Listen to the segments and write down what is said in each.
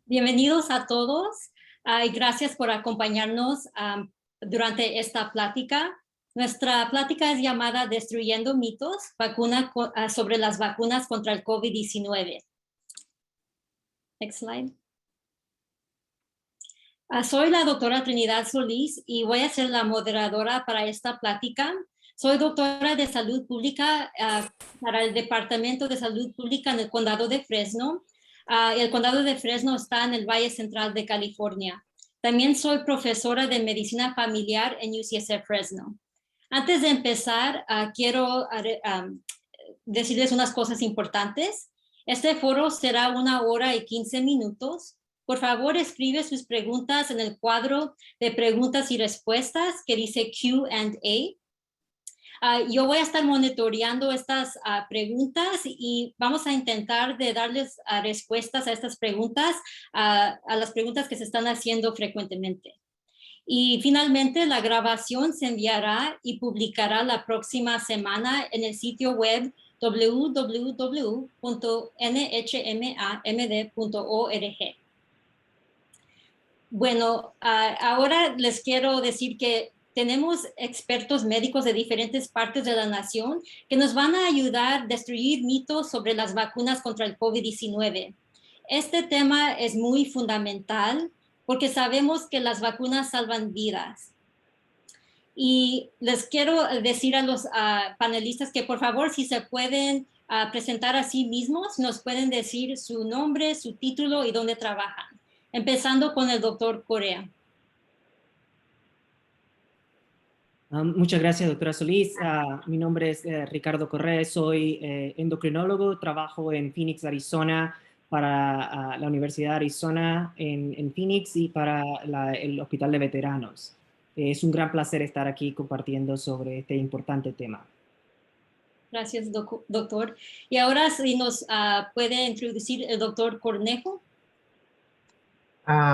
Bienvenidos a todos y gracias por acompañarnos durante esta plática. Nuestra plática es llamada Destruyendo mitos, sobre las vacunas contra el COVID-19. Next slide. Soy la doctora Trinidad Solís y voy a ser la moderadora para esta plática. Soy doctora de salud pública para el Departamento de Salud Pública en el Condado de Fresno. El Condado de Fresno está en el Valle Central de California. También soy profesora de medicina familiar en UCSF Fresno. Antes de empezar, quiero decirles unas cosas importantes. Este foro será 1 hora y 15 minutos. Por favor, escribe sus preguntas en el cuadro de preguntas y respuestas que dice Q&A. Yo voy a estar monitoreando estas preguntas y vamos a intentar de darles respuestas a estas preguntas, a las preguntas que se están haciendo frecuentemente. Y finalmente, la grabación se enviará y publicará la próxima semana en el sitio web www.nhmamd.org. Bueno, ahora les quiero decir que tenemos expertos médicos de diferentes partes de la nación que nos van a ayudar a destruir mitos sobre las vacunas contra el COVID-19. Este tema es muy fundamental porque sabemos que las vacunas salvan vidas. Y les quiero decir a los panelistas que por favor, si se pueden presentar a sí mismos, nos pueden decir su nombre, su título y dónde trabajan. Empezando con el doctor Correa. Muchas gracias, doctora Solís. Mi nombre es Ricardo Correa, soy endocrinólogo, trabajo en Phoenix, Arizona, para la Universidad de Arizona en Phoenix y para el Hospital de Veteranos. Es un gran placer estar aquí compartiendo sobre este importante tema. Gracias, doctor. Y ahora si nos puede introducir el doctor Cornejo.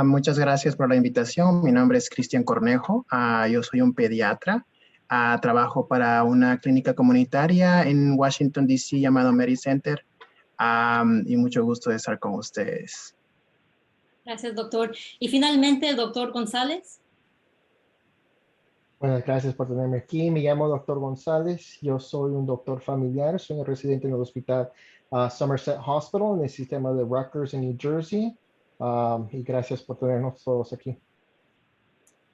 Muchas gracias por la invitación. Mi nombre es Cristian Cornejo. Yo soy un pediatra. Trabajo para una clínica comunitaria en Washington, D.C. llamado Mary Center. Y mucho gusto de estar con ustedes. Gracias, doctor. Y finalmente, el doctor González. Buenas gracias por tenerme aquí. Me llamo doctor González. Yo soy un doctor familiar. Soy un residente en el hospital Somerset Hospital en el sistema de Rutgers en New Jersey. Y gracias por tenernos todos aquí.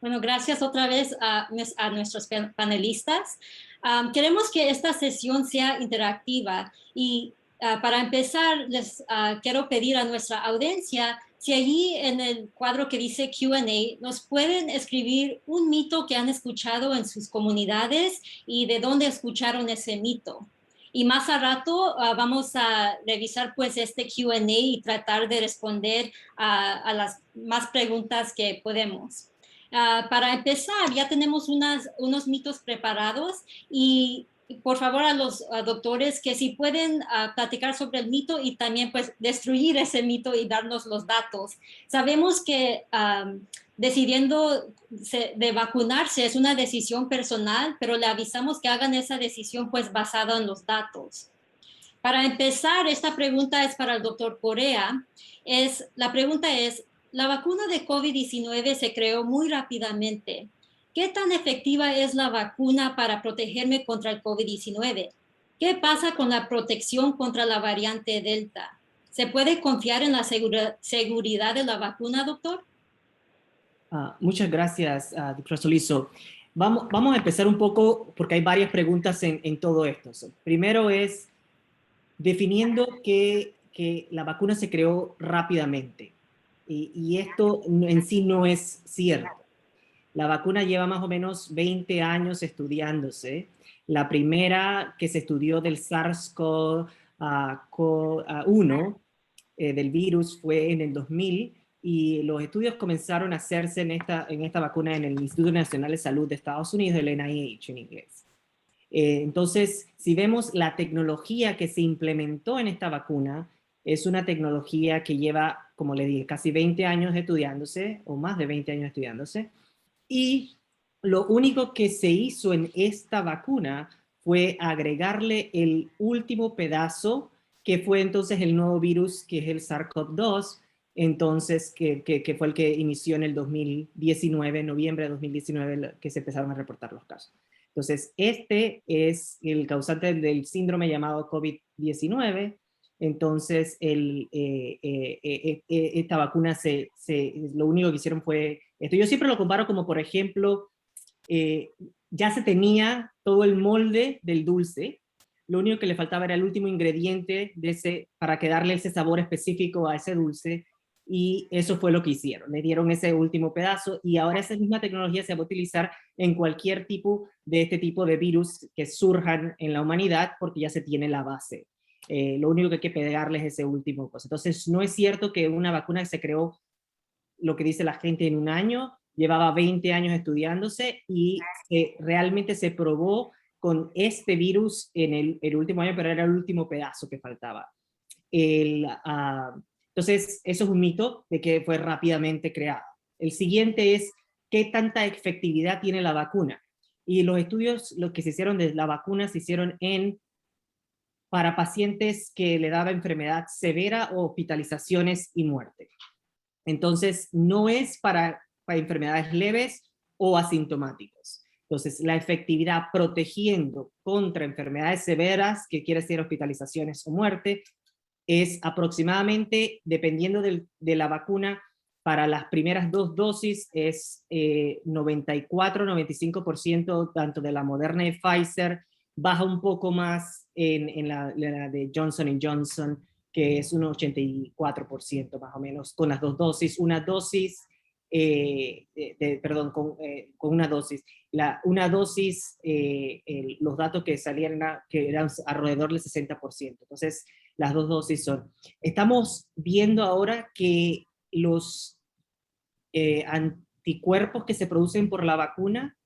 Bueno, gracias otra vez a nuestros panelistas. Queremos que esta sesión sea interactiva y para empezar les quiero pedir a nuestra audiencia si allí en el cuadro que dice Q&A nos pueden escribir un mito que han escuchado en sus comunidades y de dónde escucharon ese mito. Y más a rato vamos a revisar pues este Q&A y tratar de responder a las más preguntas que podemos. Para empezar, ya tenemos unos mitos preparados y por favor a los doctores que si pueden platicar sobre el mito y también pues destruir ese mito y darnos los datos. Sabemos que decidiendo de vacunarse es una decisión personal, pero le avisamos que hagan esa decisión pues basada en los datos. Para empezar, esta pregunta es para el doctor Correa. La pregunta es, la vacuna de COVID-19 se creó muy rápidamente. ¿Qué tan efectiva es la vacuna para protegerme contra el COVID-19? ¿Qué pasa con la protección contra la variante Delta? ¿Se puede confiar en la seguridad de la vacuna, doctor? Muchas gracias, doctora Solís. Vamos a empezar un poco porque hay varias preguntas en todo esto. Primero es definiendo que la vacuna se creó rápidamente. Y esto en sí no es cierto. La vacuna lleva más o menos 20 años estudiándose. La primera que se estudió del SARS-CoV-1 del virus fue en el 2000 y los estudios comenzaron a hacerse en esta vacuna en el Instituto Nacional de Salud de Estados Unidos, el NIH en inglés. Entonces, si vemos la tecnología que se implementó en esta vacuna, es una tecnología que lleva, como le dije, casi 20 años estudiándose, o más de 20 años estudiándose, y lo único que se hizo en esta vacuna fue agregarle el último pedazo, que fue entonces el nuevo virus, que es el SARS-CoV-2, entonces, que fue el que inició en el 2019, noviembre de 2019, que se empezaron a reportar los casos. Entonces, este es el causante del síndrome llamado COVID-19. Entonces, esta vacuna, lo único que hicieron fue esto. Yo siempre lo comparo como, por ejemplo, ya se tenía todo el molde del dulce, lo único que le faltaba era el último ingrediente para que darle ese sabor específico a ese dulce, y eso fue lo que hicieron, le dieron ese último pedazo, y ahora esa misma tecnología se va a utilizar en cualquier tipo de este tipo de virus que surjan en la humanidad, porque ya se tiene la base. Lo único que hay que pegarles es ese último cosa. Entonces, no es cierto que una vacuna que se creó, lo que dice la gente, en un año, llevaba 20 años estudiándose, y realmente se probó con este virus en el último año, pero era el último pedazo que faltaba. Entonces, eso es un mito de que fue rápidamente creado. El siguiente es, ¿qué tanta efectividad tiene la vacuna? Y los estudios, los que se hicieron de la vacuna, se hicieron para pacientes que le daba enfermedad severa o hospitalizaciones y muerte. Entonces, no es para enfermedades leves o asintomáticos. Entonces, la efectividad protegiendo contra enfermedades severas, que quiere decir hospitalizaciones o muerte, es aproximadamente, dependiendo de la vacuna, para las primeras 2 dosis es 94-95%, tanto de la Moderna y Pfizer, baja un poco más en la de Johnson & Johnson, que es un 84% más o menos, con las 2 dosis. Una dosis, con una dosis. Una dosis, los datos que salían que eran alrededor del 60%. Entonces, las 2 dosis son. Estamos viendo ahora que los anticuerpos que se producen por la vacuna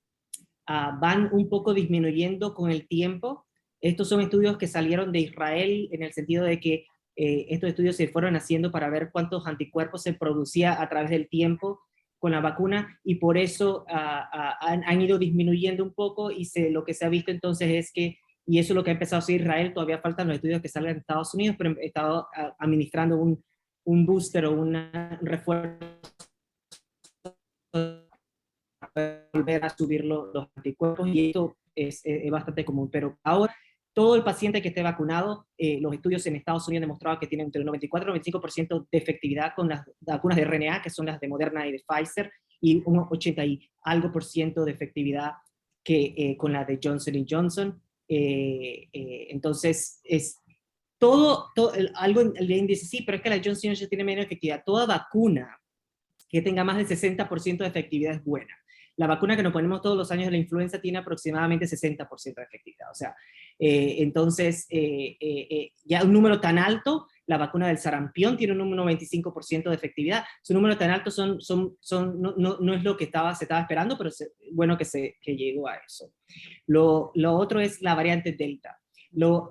van un poco disminuyendo con el tiempo. Estos son estudios que salieron de Israel, en el sentido de que estos estudios se fueron haciendo para ver cuántos anticuerpos se producía a través del tiempo con la vacuna, y por eso han ido disminuyendo un poco, y lo que se ha visto entonces es que, y eso es lo que ha empezado a hacer Israel, todavía faltan los estudios que salen de Estados Unidos, pero he estado administrando un booster o un refuerzo para volver a subir los anticuerpos, y esto es bastante común. Pero ahora, todo el paciente que esté vacunado, los estudios en Estados Unidos han demostrado que tienen entre el 94 y 95% de efectividad con las vacunas de RNA, que son las de Moderna y de Pfizer, y un 80 y algo % de efectividad con la de Johnson & Johnson. Entonces, es algo, alguien dice, sí, pero es que la Johnson & Johnson tiene menos efectividad. Toda vacuna que tenga más del 60% de efectividad es buena. La vacuna que nos ponemos todos los años de la influenza tiene aproximadamente 60% de efectividad. O sea, entonces, ya un número tan alto, la vacuna del sarampión tiene un 95% de efectividad. Su número tan alto no es lo que se estaba esperando, pero es bueno que llegó a eso. Lo otro es la variante Delta.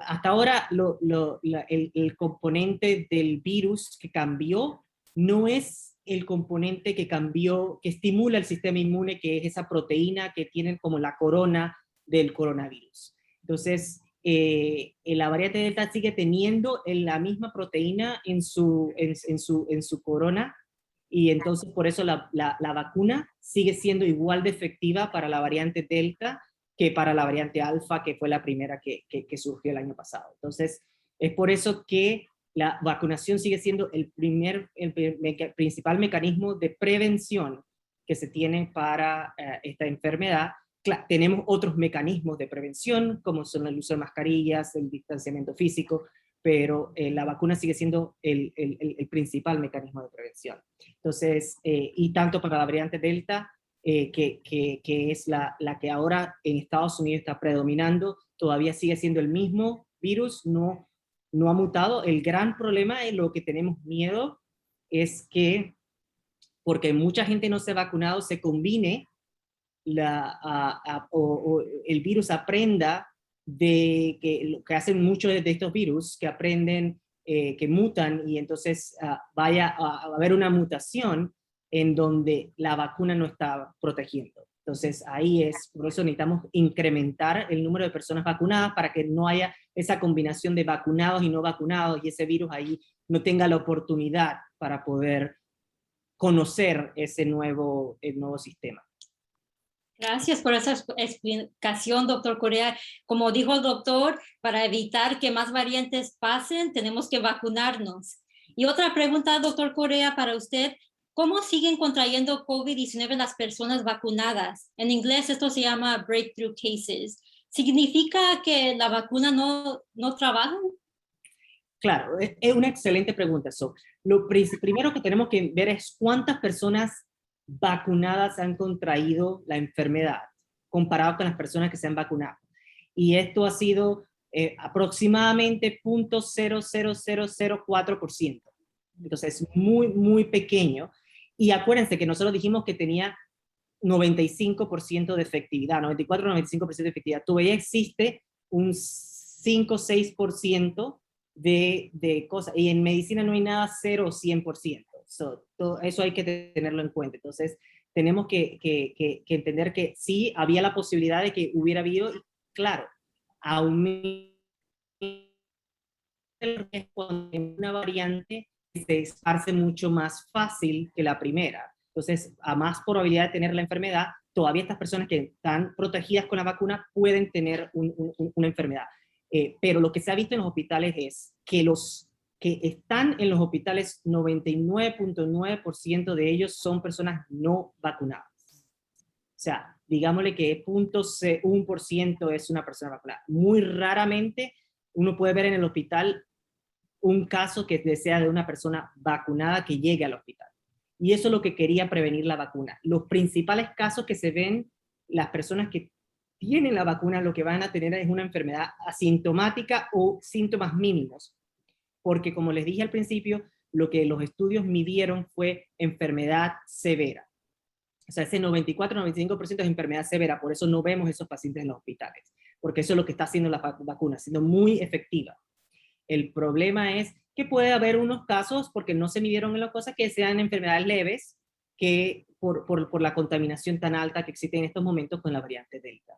Hasta ahora, el componente del virus que cambió no es el componente que cambió, que estimula el sistema inmune, que es esa proteína que tienen como la corona del coronavirus. Entonces, la variante Delta sigue teniendo la misma proteína en su corona, y entonces por eso la vacuna sigue siendo igual de efectiva para la variante Delta que para la variante Alfa, que fue la primera que surgió el año pasado. Entonces, es por eso que la vacunación sigue siendo el principal mecanismo de prevención que se tiene para esta enfermedad. Claro, tenemos otros mecanismos de prevención, como son el uso de mascarillas, el distanciamiento físico, pero la vacuna sigue siendo el principal mecanismo de prevención. Entonces, y tanto para la variante Delta, que es la que ahora en Estados Unidos está predominando, todavía sigue siendo el mismo virus, no ha mutado. El gran problema, es lo que tenemos miedo, es que, porque mucha gente no se ha vacunado, se combine o el virus aprenda de lo que hacen muchos de estos virus, que aprenden, que mutan, y entonces vaya a haber una mutación en donde la vacuna no está protegiendo. Entonces ahí por eso necesitamos incrementar el número de personas vacunadas para que no haya esa combinación de vacunados y no vacunados, y ese virus ahí no tenga la oportunidad para poder conocer el nuevo sistema. Gracias por esa explicación, doctor Correa. Como dijo el doctor, para evitar que más variantes pasen, tenemos que vacunarnos. Y otra pregunta, doctor Correa, para usted. ¿Cómo siguen contrayendo COVID-19 las personas vacunadas? En inglés esto se llama breakthrough cases. ¿Significa que la vacuna no trabaja? Claro, es una excelente pregunta. Lo primero que tenemos que ver es cuántas personas vacunadas han contraído la enfermedad comparado con las personas que se han vacunado. Y esto ha sido aproximadamente 0.00004%. Entonces es muy, muy pequeño. Y acuérdense que nosotros dijimos que tenía 95% de efectividad, 94-95% de efectividad. Todavía existe un 5-6% de cosas. Y en medicina no hay nada 0 o 100%. Eso hay que tenerlo en cuenta. Entonces, tenemos que entender que sí, había la posibilidad de que hubiera habido, y claro, aumenta el riesgo de una variante que se esparce mucho más fácil que la primera. Entonces, a más probabilidad de tener la enfermedad, todavía estas personas que están protegidas con la vacuna pueden tener una enfermedad. Pero lo que se ha visto en los hospitales es que los que están en los hospitales, 99.9% de ellos son personas no vacunadas. O sea, digámosle que 0.1% es una persona vacunada. Muy raramente uno puede ver en el hospital un caso que sea de una persona vacunada que llegue al hospital. Y eso es lo que quería prevenir la vacuna. Los principales casos que se ven, las personas que tienen la vacuna lo que van a tener es una enfermedad asintomática o síntomas mínimos. Porque como les dije al principio, lo que los estudios midieron fue enfermedad severa. O sea, ese 94-95% es enfermedad severa, por eso no vemos esos pacientes en los hospitales, porque eso es lo que está haciendo la vacuna, siendo muy efectiva. El problema es que puede haber unos casos, porque no se midieron en las cosas, que sean enfermedades leves, que por la contaminación tan alta que existe en estos momentos con la variante Delta.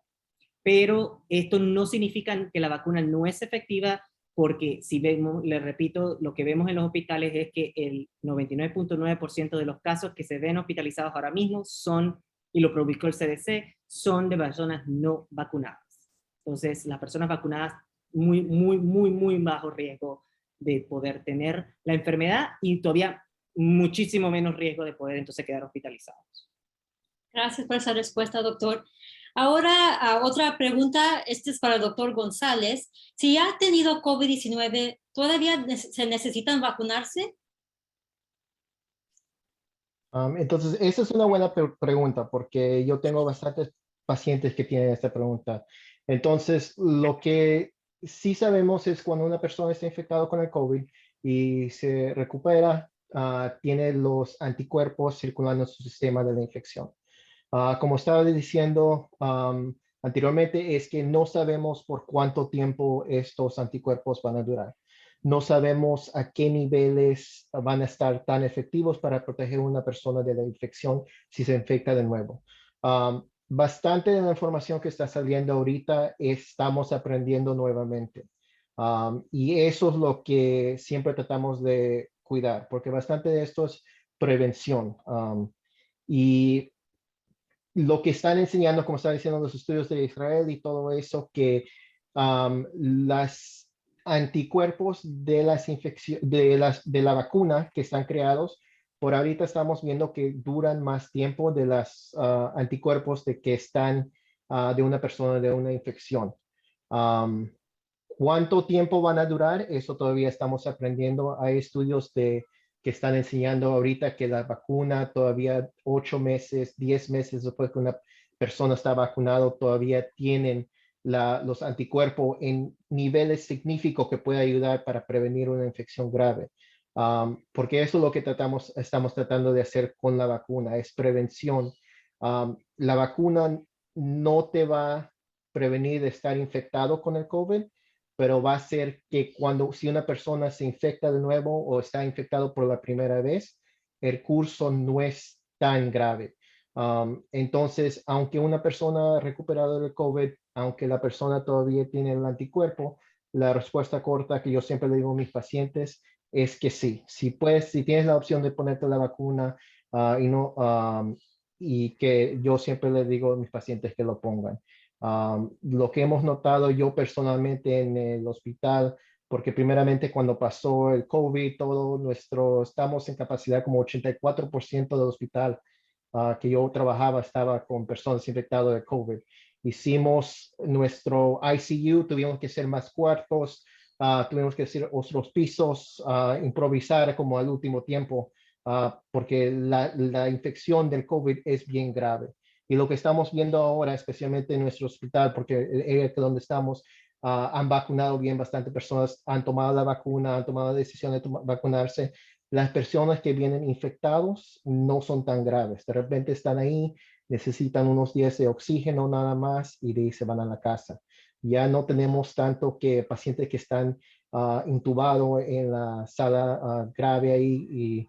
Pero esto no significa que la vacuna no es efectiva, porque si vemos, les repito, lo que vemos en los hospitales es que el 99.9% de los casos que se ven hospitalizados ahora mismo son, y lo publicó el CDC, son de personas no vacunadas. Entonces, las personas vacunadas muy bajo riesgo de poder tener la enfermedad y todavía muchísimo menos riesgo de poder entonces quedar hospitalizados. Gracias por esa respuesta, doctor. Ahora, otra pregunta, este es para el doctor González. Si ha tenido COVID-19, ¿todavía se necesitan vacunarse? Entonces, esa es una buena pregunta porque yo tengo bastantes pacientes que tienen esta pregunta. Entonces, lo que sí sabemos es cuando una persona está infectada con el COVID y se recupera, tiene los anticuerpos circulando en su sistema de la infección. Como estaba diciendo anteriormente, es que no sabemos por cuánto tiempo estos anticuerpos van a durar. No sabemos a qué niveles van a estar tan efectivos para proteger a una persona de la infección si se infecta de nuevo. Bastante de la información que está saliendo ahorita estamos aprendiendo nuevamente. Y eso es lo que siempre tratamos de cuidar, porque bastante de esto es prevención. Y lo que están enseñando, como están diciendo los estudios de Israel y todo eso, que las anticuerpos de las de la vacuna que están creados, por ahorita estamos viendo que duran más tiempo de las anticuerpos de que están de una persona de una infección. ¿Cuánto tiempo van a durar? Eso todavía estamos aprendiendo. Hay estudios que están enseñando ahorita que la vacuna todavía 8 meses, 10 meses después que una persona está vacunado, todavía tienen los anticuerpos en niveles significativos que puede ayudar para prevenir una infección grave. Porque eso es lo que estamos tratando de hacer con la vacuna, es prevención. La vacuna no te va a prevenir de estar infectado con el COVID, pero va a ser que si una persona se infecta de nuevo o está infectado por la primera vez, el curso no es tan grave. Entonces, aunque una persona ha recuperado del COVID, aunque la persona todavía tiene el anticuerpo, la respuesta corta que yo siempre le digo a mis pacientes es que sí, si puedes, si tienes la opción de ponerte la vacuna y no, y que yo siempre les digo a mis pacientes que lo pongan. Lo que hemos notado yo personalmente en el hospital, porque primeramente cuando pasó el COVID, estamos en capacidad como 84% del hospital que yo trabajaba estaba con personas infectadas de COVID. Hicimos nuestro ICU, tuvimos que hacer más cuartos, tuvimos que hacer otros pisos, improvisar como al último tiempo, porque la infección del COVID es bien grave. Y lo que estamos viendo ahora, especialmente en nuestro hospital, porque el área donde estamos, han vacunado bien bastante personas, han tomado la vacuna, han tomado la decisión de vacunarse. Las personas que vienen infectados no son tan graves. De repente están ahí, necesitan unos días de oxígeno nada más y de ahí se van a la casa. Ya no tenemos tanto que pacientes que están intubados en la sala grave ahí, y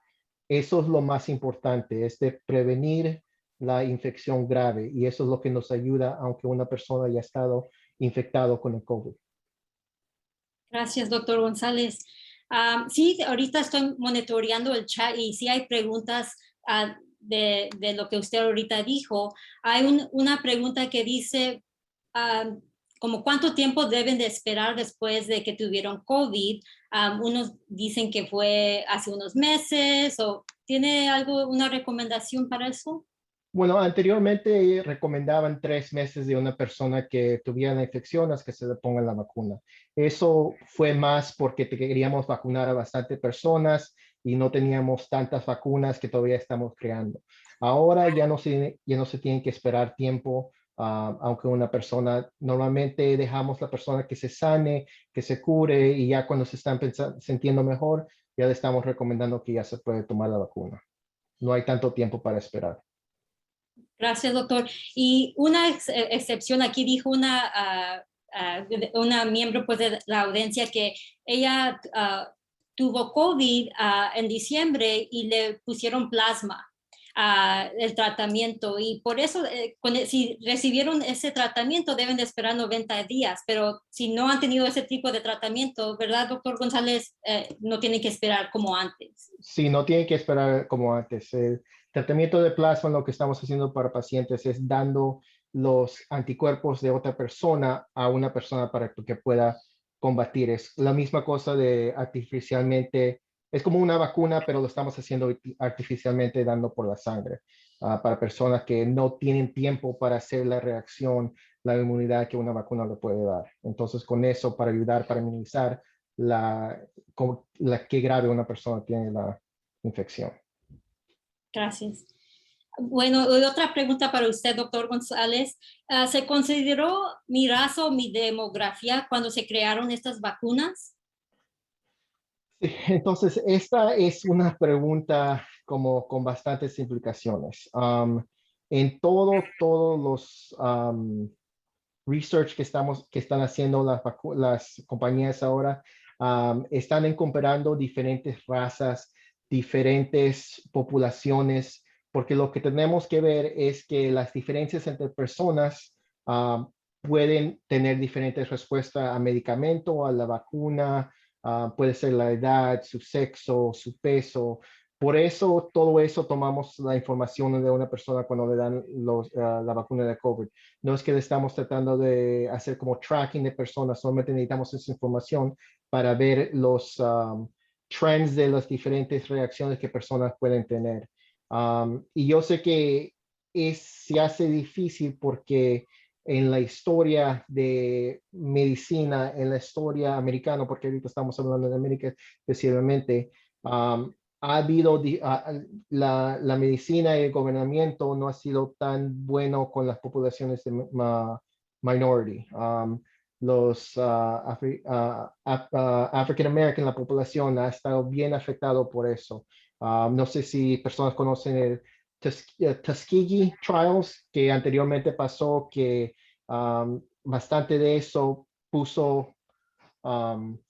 eso es lo más importante, es de prevenir la infección grave, y eso es lo que nos ayuda aunque una persona haya estado infectado con el COVID. Gracias, doctor González. Sí, ahorita estoy monitoreando el chat y sí hay preguntas de lo que usted ahorita dijo. Hay una pregunta que dice, como cuánto tiempo deben de esperar después de que tuvieron COVID. Unos dicen que fue hace unos meses, o ¿tiene una recomendación para eso? Bueno, anteriormente recomendaban 3 meses de una persona que tuviera la infección hasta que se le ponga la vacuna. Eso fue más porque queríamos vacunar a bastante personas y no teníamos tantas vacunas que todavía estamos creando. Ahora ya no se tiene que esperar tiempo, aunque una persona, normalmente dejamos la persona que se sane, que se cure, y ya cuando se están sintiendo mejor, ya le estamos recomendando que ya se puede tomar la vacuna. No hay tanto tiempo para esperar. Gracias, doctor. Y una excepción aquí dijo una miembro pues, de la audiencia que ella tuvo COVID en diciembre y le pusieron plasma el tratamiento, y por eso si recibieron ese tratamiento deben de esperar 90 días, pero si no han tenido ese tipo de tratamiento, ¿verdad, doctor González? No tienen que esperar como antes. Sí, no tienen que esperar como antes. El tratamiento de plasma, lo que estamos haciendo para pacientes es dando los anticuerpos de otra persona a una persona para que pueda combatir. Es la misma cosa de artificialmente, es como una vacuna, pero lo estamos haciendo artificialmente dando por la sangre, para personas que no tienen tiempo para hacer la reacción, la inmunidad que una vacuna le puede dar. Entonces, con eso, para ayudar, para minimizar qué grave una persona tiene la infección. Gracias. Bueno, otra pregunta para usted, doctor González. ¿Se consideró mi raza o mi demografía cuando se crearon estas vacunas? Entonces, esta es una pregunta como con bastantes implicaciones. En todos los research que están haciendo las compañías ahora, están comparando diferentes razas, diferentes poblaciones, porque lo que tenemos que ver es que las diferencias entre personas pueden tener diferentes respuestas a medicamento, a la vacuna, puede ser la edad, su sexo, su peso. Por eso, todo eso tomamos la información de una persona cuando le dan la vacuna de COVID. No es que le estamos tratando de hacer como tracking de personas, solamente necesitamos esa información para ver los trends de las diferentes reacciones que personas pueden tener. Y yo sé que se hace difícil porque en la historia de medicina, en la historia americana, porque ahorita estamos hablando de América especialmente, ha habido la medicina y el gobernamiento no ha sido tan bueno con las poblaciones de minority. Los African American, la población ha estado bien afectado por eso. No sé si personas conocen el Tuskegee Trials, que anteriormente pasó, que bastante de eso puso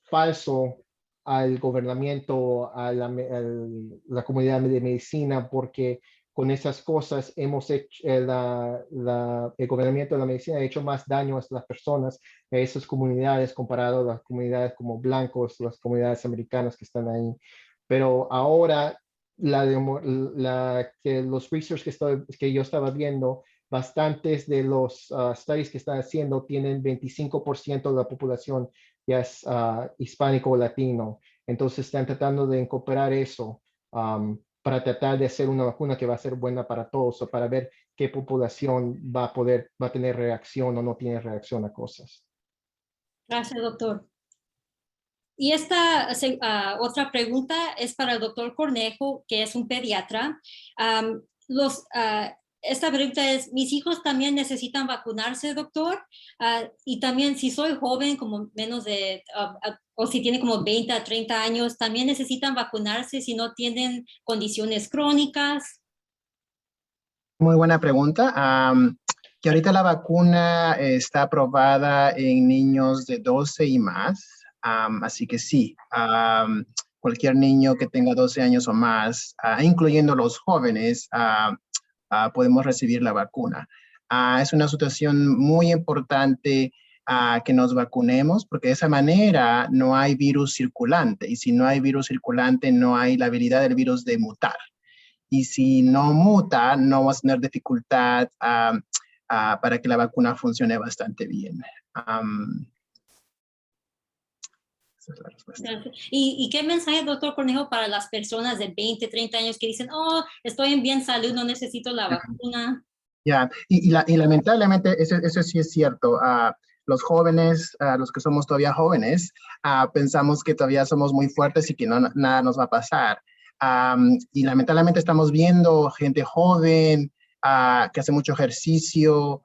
falso al gobernamiento, a la comunidad de medicina, porque con esas cosas hemos hecho, el gobernamiento de la medicina ha hecho más daño a las personas, a esas comunidades, comparado a las comunidades como blancos, las comunidades americanas que están ahí. Pero ahora, que los research que yo estaba viendo, bastantes de los studies que están haciendo tienen 25% de la población ya es hispánico o latino. Entonces están tratando de incorporar eso para tratar de hacer una vacuna que va a ser buena para todos o para ver qué población va a tener reacción o no tiene reacción a cosas. Gracias, doctor. Y esta otra pregunta es para el doctor Cornejo, que es un pediatra. Esta pregunta es, ¿mis hijos también necesitan vacunarse, doctor? Y también si soy joven, como menos de, o si tiene como 20 a 30 años, ¿también necesitan vacunarse si no tienen condiciones crónicas? Muy buena pregunta. Que ahorita la vacuna está aprobada en niños de 12 y más. Así que sí, cualquier niño que tenga 12 años o más, incluyendo los jóvenes, podemos recibir la vacuna. Es una situación muy importante que nos vacunemos, porque de esa manera no hay virus circulante, y si no hay virus circulante, no hay la habilidad del virus de mutar. Y si no muta, no vamos a tener dificultad para que la vacuna funcione bastante bien. Esa es la respuesta. ¿Y qué mensaje, doctor Cornejo, para las personas de 20, 30 años que dicen, oh, estoy en bien salud, no necesito la vacuna? Ya, y lamentablemente eso sí es cierto. Los jóvenes, los que somos todavía jóvenes, pensamos que todavía somos muy fuertes y que nada nos va a pasar. Y lamentablemente estamos viendo gente joven que hace mucho ejercicio,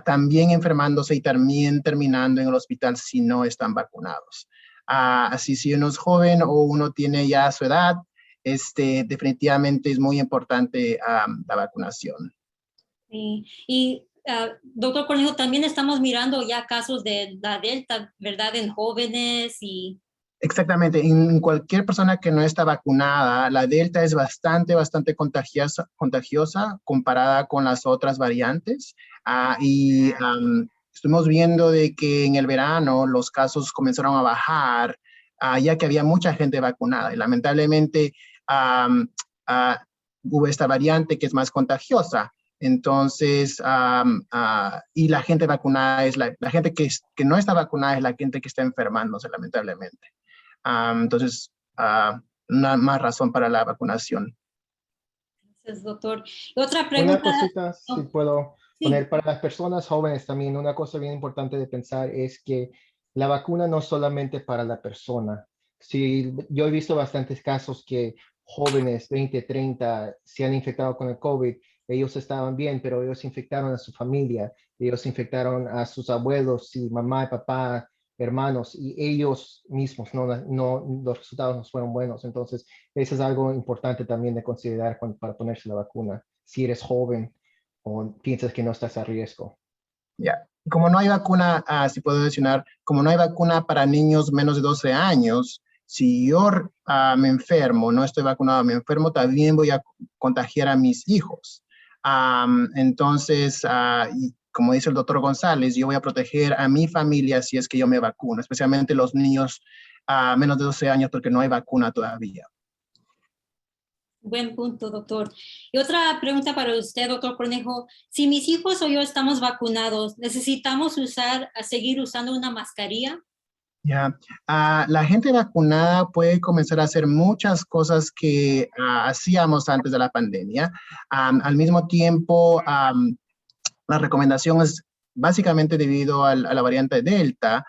también enfermándose y también terminando en el hospital si no están vacunados. Así si uno es joven o uno tiene ya su edad, definitivamente es muy importante la vacunación. Sí. Y doctor Cornejo, también estamos mirando ya casos de la Delta, ¿verdad? En jóvenes y... Exactamente, en cualquier persona que no está vacunada, la Delta es bastante contagiosa comparada con las otras variantes. Estuvimos viendo de que en el verano los casos comenzaron a bajar, ya que había mucha gente vacunada. Y lamentablemente hubo esta variante que es más contagiosa. Entonces, y la gente vacunada es la gente que no está vacunada es la gente que está enfermándose, lamentablemente. Entonces, una más razón para la vacunación. Gracias, doctor. Y otra pregunta. Una cosita, si puedo poner Sí. para las personas jóvenes también, una cosa bien importante de pensar es que la vacuna no es solamente para la persona. Sí, yo he visto bastantes casos que jóvenes, 20, 30, se han infectado con el COVID. Ellos estaban bien, pero ellos infectaron a su familia, ellos infectaron a sus abuelos, y mamá y papá, hermanos, y ellos mismos, los resultados no fueron buenos. Entonces, eso es algo importante también de considerar para ponerse la vacuna, si eres joven o piensas que no estás a riesgo. Ya. Como no hay vacuna, si puedo mencionar, como no hay vacuna para niños menos de 12 años, si yo me enfermo, no estoy vacunado, me enfermo, también voy a contagiar a mis hijos. Entonces, como dice el doctor González, yo voy a proteger a mi familia si es que yo me vacuno, especialmente los niños menos de 12 años, porque no hay vacuna todavía. Buen punto, doctor. Y otra pregunta para usted, doctor Cornejo. Si mis hijos o yo estamos vacunados, ¿necesitamos seguir usando una mascarilla? Ya, la gente vacunada puede comenzar a hacer muchas cosas que hacíamos antes de la pandemia. Al mismo tiempo, la recomendación es básicamente debido a la variante Delta.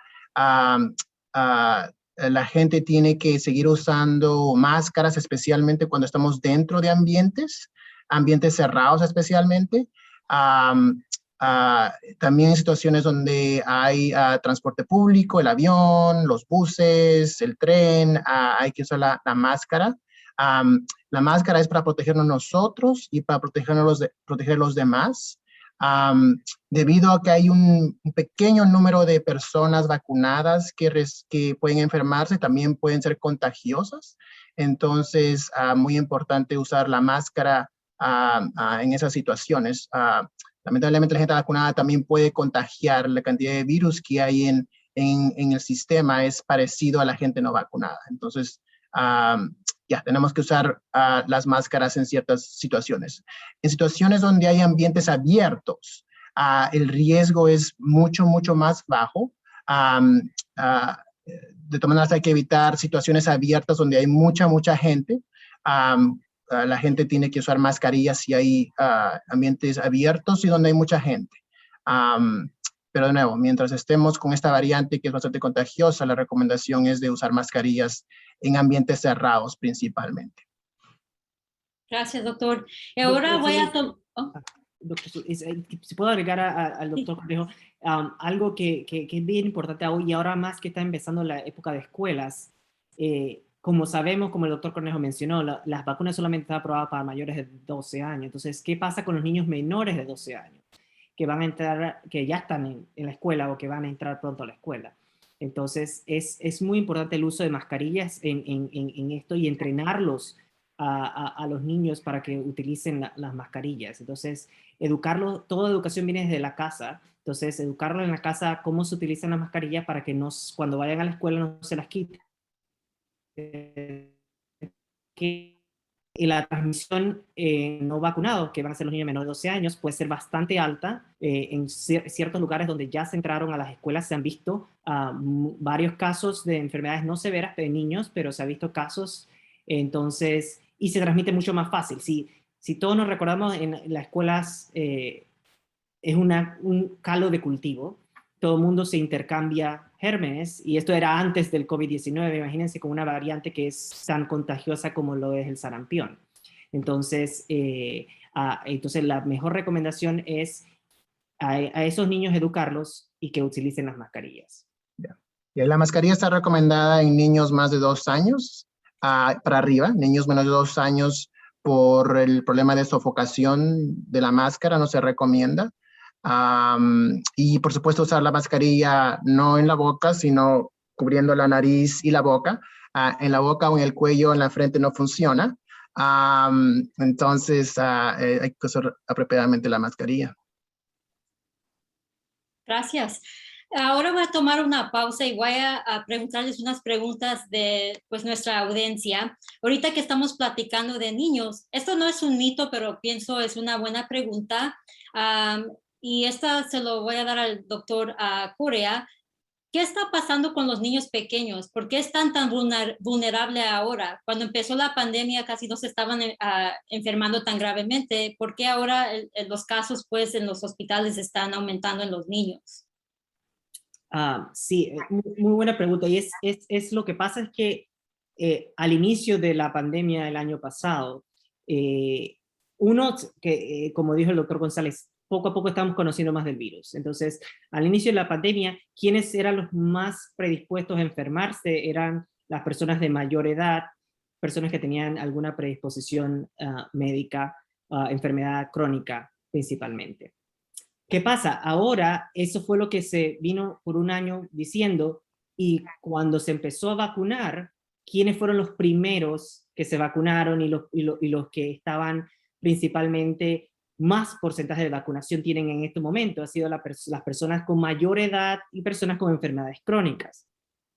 La gente tiene que seguir usando máscaras, especialmente cuando estamos dentro de ambientes cerrados especialmente. También en situaciones donde hay transporte público, el avión, los buses, el tren, hay que usar la máscara. La máscara es para protegernos nosotros y para proteger los demás. Debido a que hay un pequeño número de personas vacunadas que pueden enfermarse, también pueden ser contagiosas. Entonces, muy importante usar la máscara en esas situaciones. Lamentablemente la gente vacunada también puede contagiar. La cantidad de virus que hay en el sistema es parecido a la gente no vacunada. Entonces, ya, tenemos que usar las máscaras en ciertas situaciones. En situaciones donde hay ambientes abiertos, el riesgo es mucho, mucho más bajo. De todas maneras, hay que evitar situaciones abiertas donde hay mucha, mucha gente. La gente tiene que usar mascarillas si hay ambientes abiertos y donde hay mucha gente. Pero de nuevo, mientras estemos con esta variante que es bastante contagiosa, la recomendación es de usar mascarillas en ambientes cerrados principalmente. Gracias, doctor. Y ahora voy a tomar... Doctor, si puedo agregar al doctor Cornejo, algo que es bien importante hoy y ahora más que está empezando la época de escuelas. Como sabemos, como el doctor Cornejo mencionó, las vacunas solamente están aprobadas para mayores de 12 años. Entonces, ¿qué pasa con los niños menores de 12 años? Que van a entrar, que ya están en la escuela o que van a entrar pronto a la escuela. Entonces, es muy importante el uso de mascarillas en esto y entrenarlos a los niños para que utilicen las mascarillas. Entonces, educarlos, toda educación viene desde la casa. Entonces, educarlos en la casa cómo se utilizan las mascarillas para que cuando vayan a la escuela no se las quiten. Y la transmisión no vacunados, que van a ser los niños menores de 12 años, puede ser bastante alta. En ciertos lugares donde ya se entraron a las escuelas se han visto varios casos de enfermedades no severas de niños, pero se han visto casos, entonces, y se transmite mucho más fácil. Si todos nos recordamos, en las escuelas es un caldo de cultivo. Todo el mundo se intercambia gérmenes, y esto era antes del COVID-19, imagínense con una variante que es tan contagiosa como lo es el sarampión. Entonces, entonces la mejor recomendación es a esos niños educarlos y que utilicen las mascarillas. La mascarilla está recomendada en niños más de 2 años para arriba, niños menos de 2 años por el problema de sofocación de la máscara no se recomienda. Y por supuesto usar la mascarilla no en la boca, sino cubriendo la nariz y la boca. En la boca o en el cuello, en la frente no funciona. Entonces hay que usar apropiadamente la mascarilla. Gracias. Ahora voy a tomar una pausa y voy a preguntarles unas preguntas de pues, nuestra audiencia. Ahorita que estamos platicando de niños, esto no es un mito, pero pienso es una buena pregunta. Y esta se lo voy a dar al doctor Correa. ¿Qué está pasando con los niños pequeños? ¿Por qué están tan vulnerables ahora? Cuando empezó la pandemia casi no se estaban enfermando tan gravemente. ¿Por qué ahora los casos pues, en los hospitales están aumentando en los niños? Sí, muy buena pregunta. Y es lo que pasa es que al inicio de la pandemia el año pasado, como dijo el doctor González, poco a poco estamos conociendo más del virus. Entonces, al inicio de la pandemia, quienes eran los más predispuestos a enfermarse eran las personas de mayor edad, personas que tenían alguna predisposición médica, enfermedad crónica principalmente. ¿Qué pasa? Ahora, eso fue lo que se vino por un año diciendo, y cuando se empezó a vacunar, ¿quiénes fueron los primeros que se vacunaron y los que estaban principalmente más porcentaje de vacunación tienen en este momento? Ha sido las personas con mayor edad y personas con enfermedades crónicas.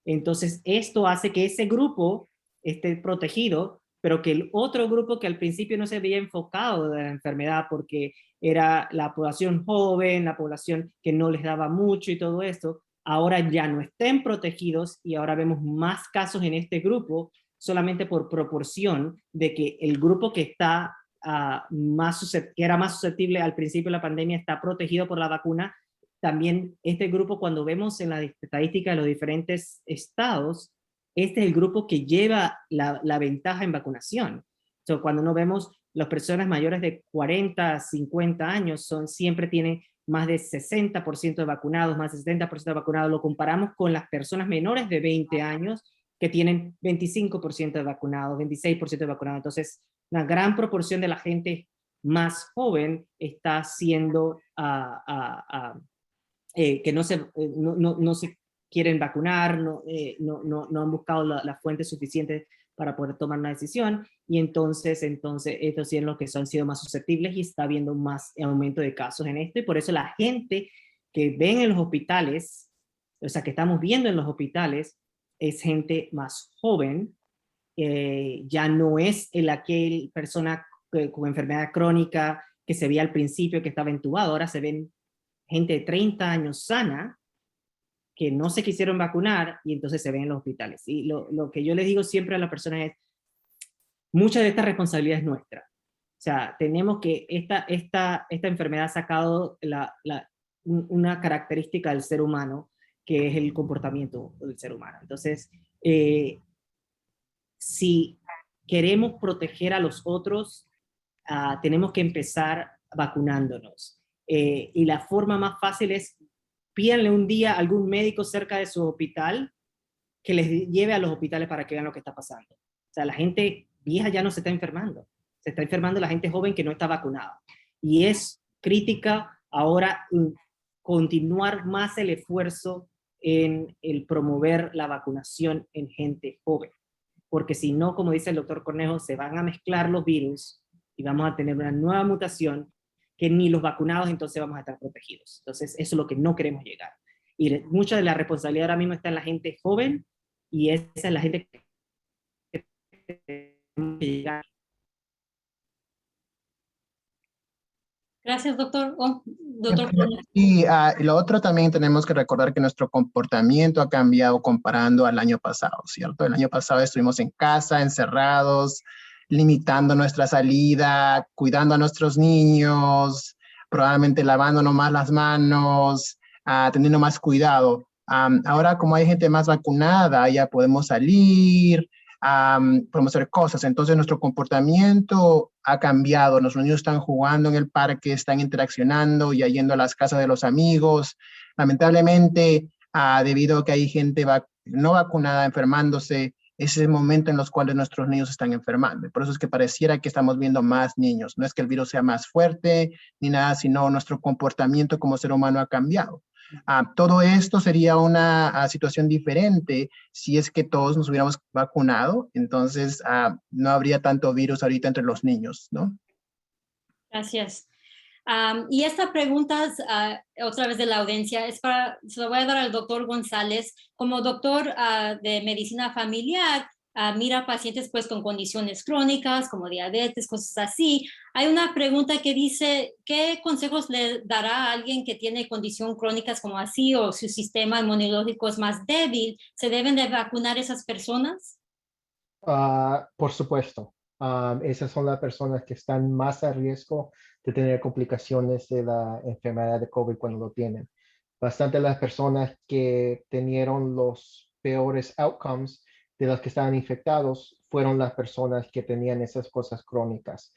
Entonces, esto hace que ese grupo esté protegido, pero que el otro grupo que al principio no se había enfocado de la enfermedad porque era la población joven, la población que no les daba mucho y todo esto, ahora ya no estén protegidos y ahora vemos más casos en este grupo solamente por proporción de que el grupo que está que era más susceptible al principio de la pandemia está protegido por la vacuna. También este grupo, cuando vemos en la estadística de los diferentes estados, este es el grupo que lleva la ventaja en vacunación. Cuando no vemos las personas mayores de 40, 50 años, siempre tienen más de 60% de vacunados, más de 70% de vacunados. Lo comparamos con las personas menores de 20 años que tienen 25% de vacunados, 26% de vacunados. Entonces, una gran proporción de la gente más joven está siendo que no se quieren vacunar, no han buscado la fuente suficiente para poder tomar una decisión, y entonces estos sí son los que han sido más susceptibles, y está habiendo más aumento de casos en esto, y por eso la gente que ven en los hospitales, o sea, que estamos viendo en los hospitales, es gente más joven, ya no es aquel persona con enfermedad crónica que se veía al principio que estaba entubado, ahora se ven gente de 30 años sana, que no se quisieron vacunar, y entonces se ven en los hospitales. Y lo que yo les digo siempre a las personas es, mucha de esta responsabilidad es nuestra. O sea, tenemos que, esta enfermedad ha sacado una característica del ser humano, que es el comportamiento del ser humano. Entonces, si queremos proteger a los otros, tenemos que empezar vacunándonos. Y la forma más fácil es, pídanle un día a algún médico cerca de su hospital que les lleve a los hospitales para que vean lo que está pasando. O sea, la gente vieja ya no se está enfermando, se está enfermando la gente joven que no está vacunada. Y es crítica ahora continuar más el esfuerzo en el promover la vacunación en gente joven. Porque si no, como dice el doctor Cornejo, se van a mezclar los virus y vamos a tener una nueva mutación que ni los vacunados entonces vamos a estar protegidos. Entonces, eso es lo que no queremos llegar. Y mucha de la responsabilidad ahora mismo está en la gente joven, y esa es la gente que tenemos que llegar. Gracias, doctor. Doctor. Y lo otro también tenemos que recordar que nuestro comportamiento ha cambiado comparando al año pasado, ¿cierto? El año pasado estuvimos en casa, encerrados, limitando nuestra salida, cuidando a nuestros niños, probablemente lavándonos más las manos, teniendo más cuidado. Ahora, como hay gente más vacunada, ya podemos salir, podemos hacer cosas. Entonces, nuestro comportamiento ha cambiado. Los niños están jugando en el parque, están interaccionando, ya yendo a las casas de los amigos. Lamentablemente, debido a que hay gente no vacunada enfermándose, ese es el momento en los cuales nuestros niños están enfermando. Y por eso es que pareciera que estamos viendo más niños. No es que el virus sea más fuerte ni nada, sino nuestro comportamiento como ser humano ha cambiado. Todo esto sería una situación diferente si es que todos nos hubiéramos vacunado. Entonces, no habría tanto virus ahorita entre los niños, ¿no? Gracias. Y esta pregunta, otra vez de la audiencia, se la voy a dar al doctor González. Como doctor de medicina familiar, mira pacientes pues con condiciones crónicas como diabetes, cosas así. Hay una pregunta que dice, ¿qué consejos le dará a alguien que tiene condiciones crónicas como así o su sistema inmunológico es más débil? ¿Se deben de vacunar esas personas? Por supuesto. Esas son las personas que están más a riesgo de tener complicaciones de la enfermedad de COVID cuando lo tienen. Bastante de las personas que tenieron los peores outcomes de los que estaban infectados fueron las personas que tenían esas cosas crónicas.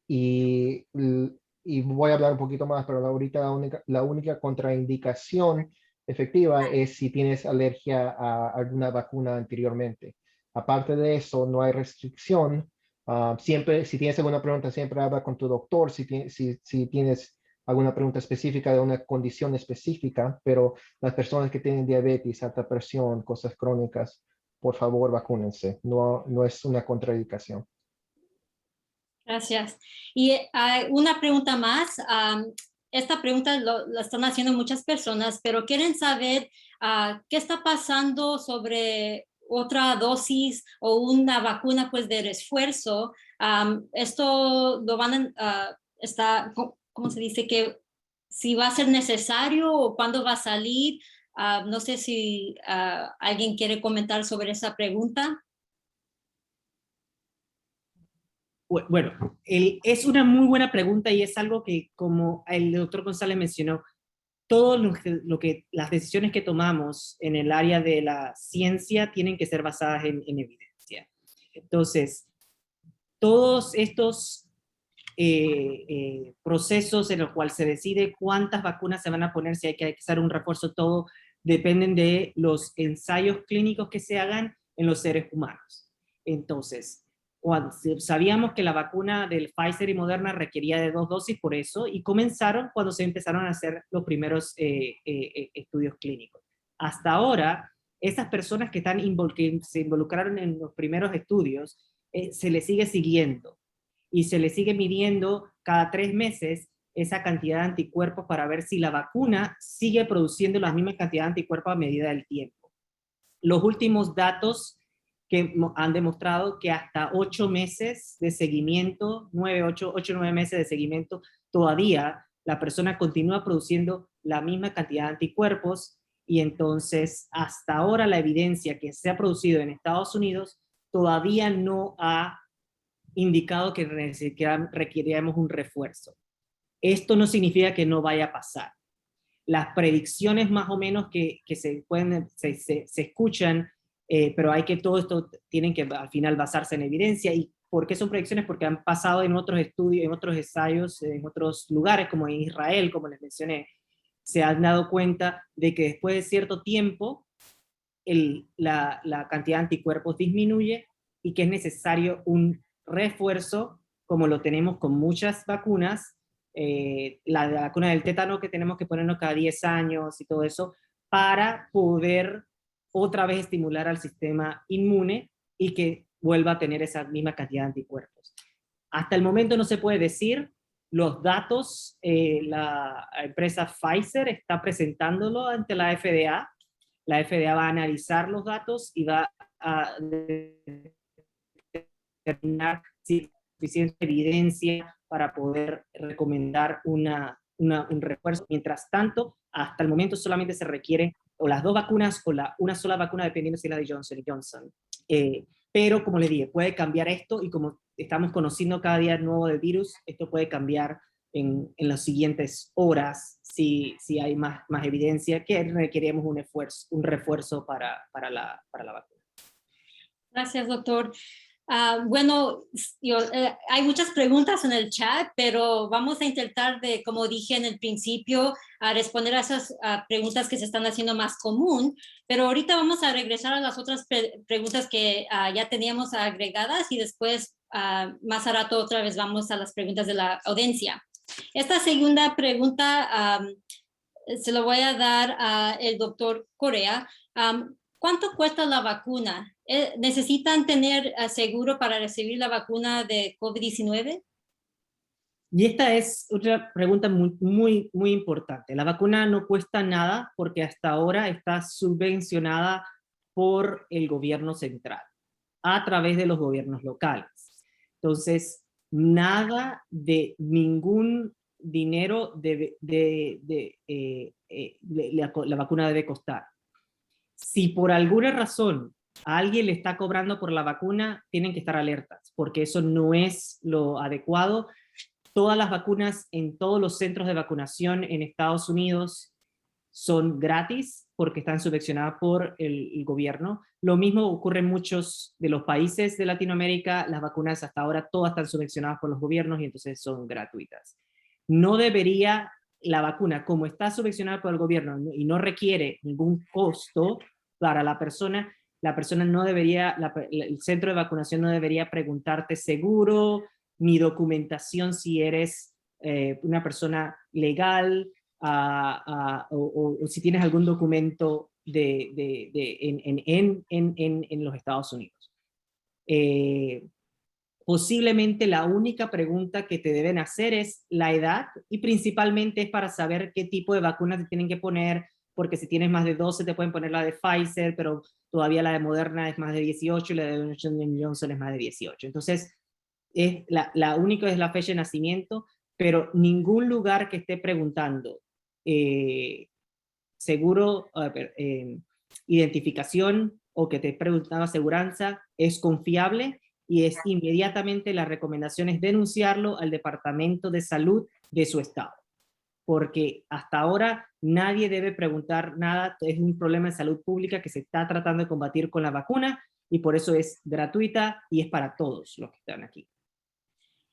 Y voy a hablar un poquito más, pero ahorita la única contraindicación efectiva es si tienes alergia a alguna vacuna anteriormente. Aparte de eso, no hay restricción. Siempre, si tienes alguna pregunta, siempre habla con tu doctor si tienes alguna pregunta específica de una condición específica, pero las personas que tienen diabetes, alta presión, cosas crónicas, por favor, vacúnense. No es una contraindicación. Gracias. Y una pregunta más. Esta pregunta la están haciendo muchas personas, pero quieren saber qué está pasando sobre otra dosis o una vacuna pues de refuerzo. Esto lo van a, ¿cómo se dice? Que si va a ser necesario o cuándo va a salir. No sé si alguien quiere comentar sobre esa pregunta. Bueno, es una muy buena pregunta, y es algo que, como el doctor González mencionó, las decisiones que tomamos en el área de la ciencia tienen que ser basadas en evidencia. Entonces, todos estos procesos en los cuales se decide cuántas vacunas se van a poner, si hay que hacer un refuerzo, todo dependen de los ensayos clínicos que se hagan en los seres humanos. Entonces, sabíamos que la vacuna del Pfizer y Moderna requería de 2 dosis por eso, y comenzaron cuando se empezaron a hacer los primeros estudios clínicos. Hasta ahora, esas personas que se involucraron en los primeros estudios, se les sigue siguiendo y se les sigue midiendo cada 3 meses esa cantidad de anticuerpos para ver si la vacuna sigue produciendo la misma cantidad de anticuerpos a medida del tiempo. Los últimos datos que han demostrado que hasta 8 meses de seguimiento, 8-9 meses de seguimiento, todavía la persona continúa produciendo la misma cantidad de anticuerpos, y entonces hasta ahora la evidencia que se ha producido en Estados Unidos todavía no ha indicado que requeríamos un refuerzo. Esto no significa que no vaya a pasar. Las predicciones más o menos que se escuchan, pero todo esto tienen que al final basarse en evidencia. ¿Y por qué son predicciones? Porque han pasado en otros estudios, en otros ensayos, en otros lugares, como en Israel, como les mencioné, se han dado cuenta de que después de cierto tiempo la cantidad de anticuerpos disminuye y que es necesario un refuerzo, como lo tenemos con muchas vacunas, la vacuna del tétano que tenemos que ponernos cada 10 años y todo eso, para poder otra vez estimular al sistema inmune y que vuelva a tener esa misma cantidad de anticuerpos. Hasta el momento no se puede decir. Los datos, la empresa Pfizer está presentándolo ante la FDA. La FDA va a analizar los datos y va a determinar si hay suficiente evidencia para poder recomendar un refuerzo. Mientras tanto, hasta el momento solamente se requiere o las 2 vacunas o una sola vacuna, dependiendo si es la de Johnson & Johnson. Pero, como les dije, puede cambiar esto, y como estamos conociendo cada día nuevo del virus, esto puede cambiar en las siguientes horas si hay más evidencia que requerimos un refuerzo para la vacuna. Gracias, doctor. Bueno, hay muchas preguntas en el chat, pero vamos a intentar, como dije en el principio, a responder a esas preguntas que se están haciendo más común. Pero ahorita vamos a regresar a las otras preguntas que ya teníamos agregadas, y después, más a rato, otra vez vamos a las preguntas de la audiencia. Esta segunda pregunta se lo voy a dar al doctor Correa. ¿Cuánto cuesta la vacuna? ¿Necesitan tener seguro para recibir la vacuna de COVID-19? Y esta es otra pregunta muy importante. La vacuna no cuesta nada porque hasta ahora está subvencionada por el gobierno central a través de los gobiernos locales. Entonces, nada de ningún dinero la vacuna debe costar. Si por alguna razón a alguien le está cobrando por la vacuna, tienen que estar alertas, porque eso no es lo adecuado. Todas las vacunas en todos los centros de vacunación en Estados Unidos son gratis porque están subvencionadas por el gobierno. Lo mismo ocurre en muchos de los países de Latinoamérica. Las vacunas hasta ahora todas están subvencionadas por los gobiernos y entonces son gratuitas. No debería la vacuna, como está subvencionada por el gobierno y no requiere ningún costo para la persona no debería, el centro de vacunación no debería preguntarte seguro ni documentación si eres una persona legal o si tienes algún documento en los Estados Unidos. Posiblemente la única pregunta que te deben hacer es la edad, y principalmente es para saber qué tipo de vacunas te tienen que poner, porque si tienes más de 12 te pueden poner la de Pfizer, pero todavía la de Moderna es más de 18 y la de Johnson & Johnson es más de 18. Entonces, la única es la fecha de nacimiento, pero ningún lugar que esté preguntando seguro, identificación o que te preguntando aseguranza es confiable, y es inmediatamente la recomendación es denunciarlo al Departamento de Salud de su estado. Porque hasta ahora nadie debe preguntar nada, es un problema de salud pública que se está tratando de combatir con la vacuna, y por eso es gratuita y es para todos los que están aquí.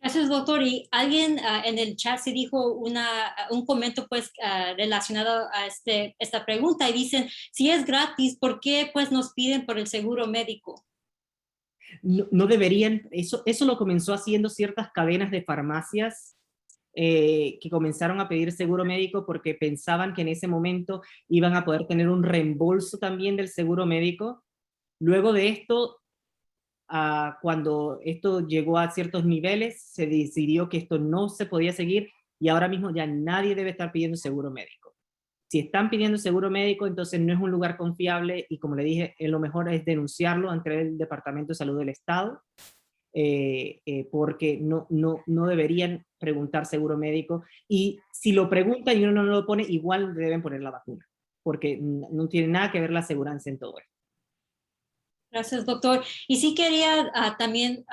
Gracias, doctor. Y alguien en el chat se dijo un comentario pues, relacionado a esta pregunta, y dicen, si es gratis, ¿por qué pues, nos piden por el seguro médico? No deberían, eso lo comenzó haciendo ciertas cadenas de farmacias que comenzaron a pedir seguro médico porque pensaban que en ese momento iban a poder tener un reembolso también del seguro médico. Luego de esto, cuando esto llegó a ciertos niveles, se decidió que esto no se podía seguir y ahora mismo ya nadie debe estar pidiendo seguro médico. Si están pidiendo seguro médico, entonces no es un lugar confiable y, como le dije, lo mejor es denunciarlo ante el Departamento de Salud del Estado, porque no deberían preguntar seguro médico, y si lo preguntan y uno no lo pone, igual deben poner la vacuna, porque no tiene nada que ver la aseguranza en todo esto. Gracias, doctor. Y sí quería también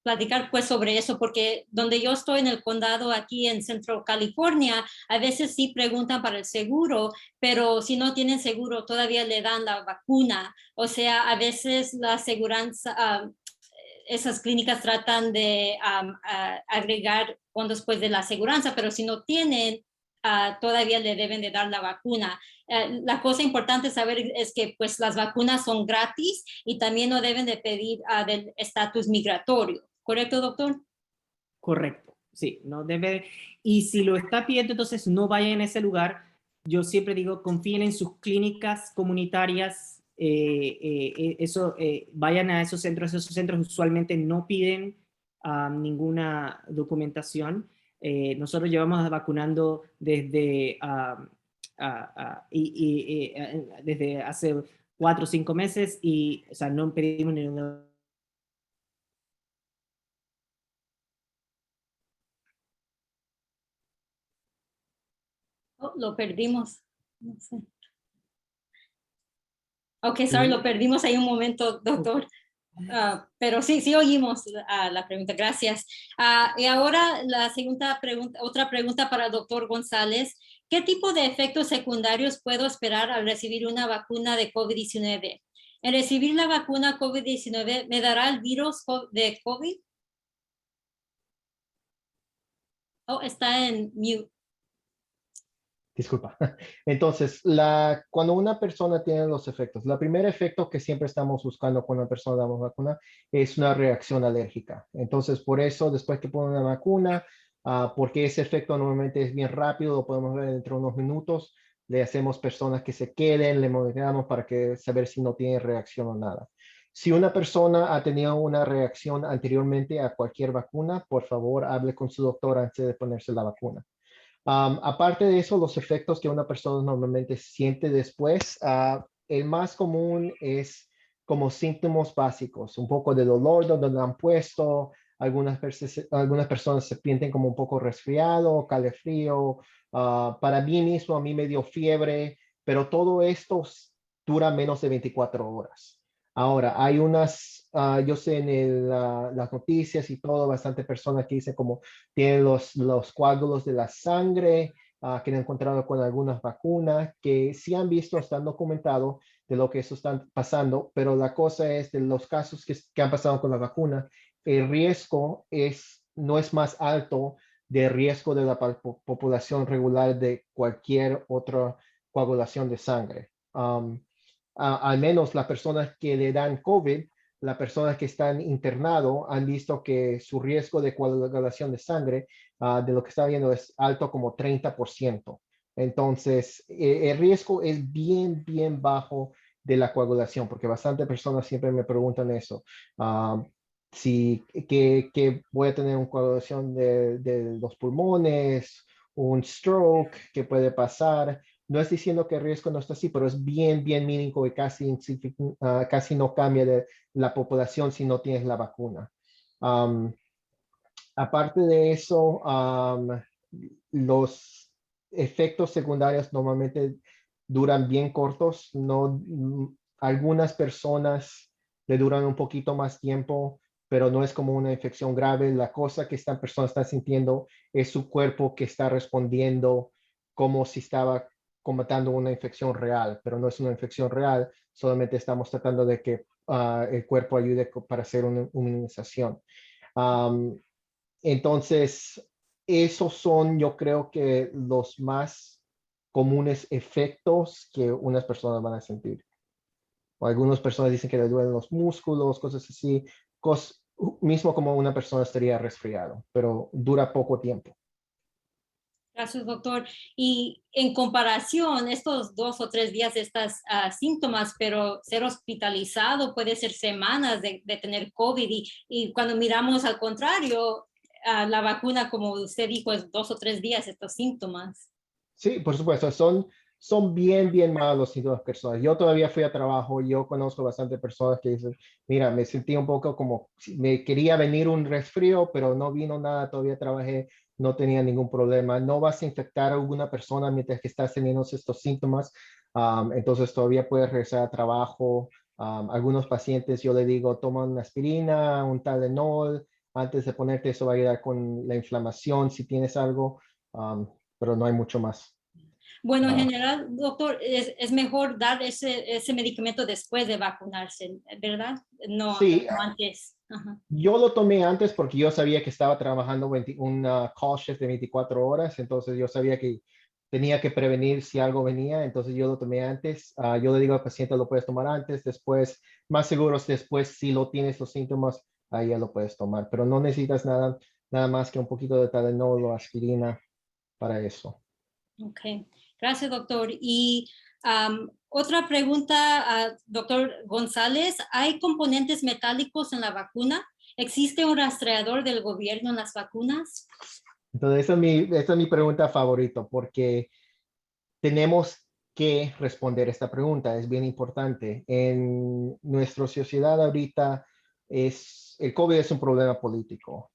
platicar pues sobre eso, porque donde yo estoy en el condado aquí en Centro California, a veces sí preguntan para el seguro, pero si no tienen seguro todavía le dan la vacuna. O sea, a veces la aseguranza, esas clínicas tratan de agregar fondos pues de la aseguranza, pero si no tienen, todavía le deben de dar la vacuna. La cosa importante saber es que pues las vacunas son gratis y también no deben de pedir del estatus migratorio. ¿Correcto, doctor? Correcto, sí, no debe. Y si lo está pidiendo, entonces no vayan a ese lugar. Yo siempre digo, confíen en sus clínicas comunitarias, vayan a esos centros usualmente no piden ninguna documentación. Nosotros llevamos vacunando desde, desde hace 4 o 5 meses y, o sea, no pedimos ninguna. Oh, lo perdimos. No sé. Ok, sorry, lo perdimos ahí un momento, doctor. Pero sí oímos la pregunta, gracias. Y ahora la segunda pregunta, otra pregunta para el doctor González. ¿Qué tipo de efectos secundarios puedo esperar al recibir una vacuna de COVID-19? ¿En recibir la vacuna COVID-19 me dará el virus de COVID? Oh, está en mute. Disculpa. Entonces, cuando una persona tiene los efectos, el primer efecto que siempre estamos buscando cuando una persona damos vacuna es una reacción alérgica. Entonces, por eso, después que ponen la vacuna, porque ese efecto normalmente es bien rápido, lo podemos ver dentro de unos minutos, le hacemos personas que se queden, le monitoreamos para saber si no tiene reacción o nada. Si una persona ha tenido una reacción anteriormente a cualquier vacuna, por favor, hable con su doctor antes de ponerse la vacuna. Aparte de eso, los efectos que una persona normalmente siente después, el más común es como síntomas básicos, un poco de dolor donde lo han puesto, algunas personas se sienten como un poco resfriado, calefrío, para mí mismo, a mí me dio fiebre, pero todo esto dura menos de 24 horas. Ahora, hay yo sé en las noticias y todo, bastante personas que dicen como tienen los coágulos de la sangre, que han encontrado con algunas vacunas, que sí han visto, están documentados de lo que eso está pasando, pero la cosa es de los casos que han pasado con la vacuna, el riesgo no es más alto de riesgo de la población regular de cualquier otra coagulación de sangre. Al menos las personas que le dan COVID, las personas que están internados han visto que su riesgo de coagulación de sangre, de lo que está viendo, es alto como 30%. Entonces, el riesgo es bien, bien bajo de la coagulación, porque bastantes personas siempre me preguntan eso. Que voy a tener una coagulación de los pulmones, un stroke que puede pasar. No es diciendo que el riesgo no está así, pero es bien, bien mínimo y casi no cambia de la población si no tienes la vacuna. Aparte de eso, los efectos secundarios normalmente duran bien cortos. Algunas personas le duran un poquito más tiempo, pero no es como una infección grave. La cosa que esta persona está sintiendo es su cuerpo que está respondiendo como si estaba combatiendo una infección real, pero no es una infección real, solamente estamos tratando de que el cuerpo ayude para hacer una inmunización. Entonces, esos son, yo creo que los más comunes efectos que unas personas van a sentir. O algunas personas dicen que le duelen los músculos, cosas así, mismo como una persona estaría resfriado, pero dura poco tiempo. Gracias, doctor. Y en comparación, estos 2 o 3 días, estos síntomas, pero ser hospitalizado puede ser semanas de tener COVID. Y cuando miramos al contrario, la vacuna, como usted dijo, es 2 o 3 días estos síntomas. Sí, por supuesto, son bien, bien malos los síntomas personas. Yo todavía fui a trabajo, yo conozco bastante personas que dicen, mira, me sentí un poco como, me quería venir un resfrío, pero no vino nada, todavía trabajé, no tenía ningún problema. No vas a infectar a alguna persona mientras que estás teniendo estos síntomas, entonces todavía puedes regresar a trabajo. Algunos pacientes yo le digo, toma una aspirina, un Tylenol, antes de ponerte, eso va a ayudar con la inflamación si tienes algo. Pero no hay mucho más. Bueno, en Ah, general, doctor, es mejor dar ese medicamento después de vacunarse, ¿verdad? No, sí, no antes. Ajá. yo lo tomé antes porque yo sabía que estaba trabajando una call shift de 24 horas, entonces yo sabía que tenía que prevenir si algo venía, entonces yo lo tomé antes. Yo le digo al paciente, lo puedes tomar antes, después, más seguros después, si lo tienes los síntomas, ahí ya lo puedes tomar, pero no necesitas nada más que un poquito de Tylenol o aspirina para eso. Ok, gracias, doctor. Y otra pregunta, doctor González, ¿hay componentes metálicos en la vacuna? ¿Existe un rastreador del gobierno en las vacunas? Entonces, esa es mi pregunta favorita, porque tenemos que responder esta pregunta, es bien importante. En nuestra sociedad ahorita el COVID es un problema político.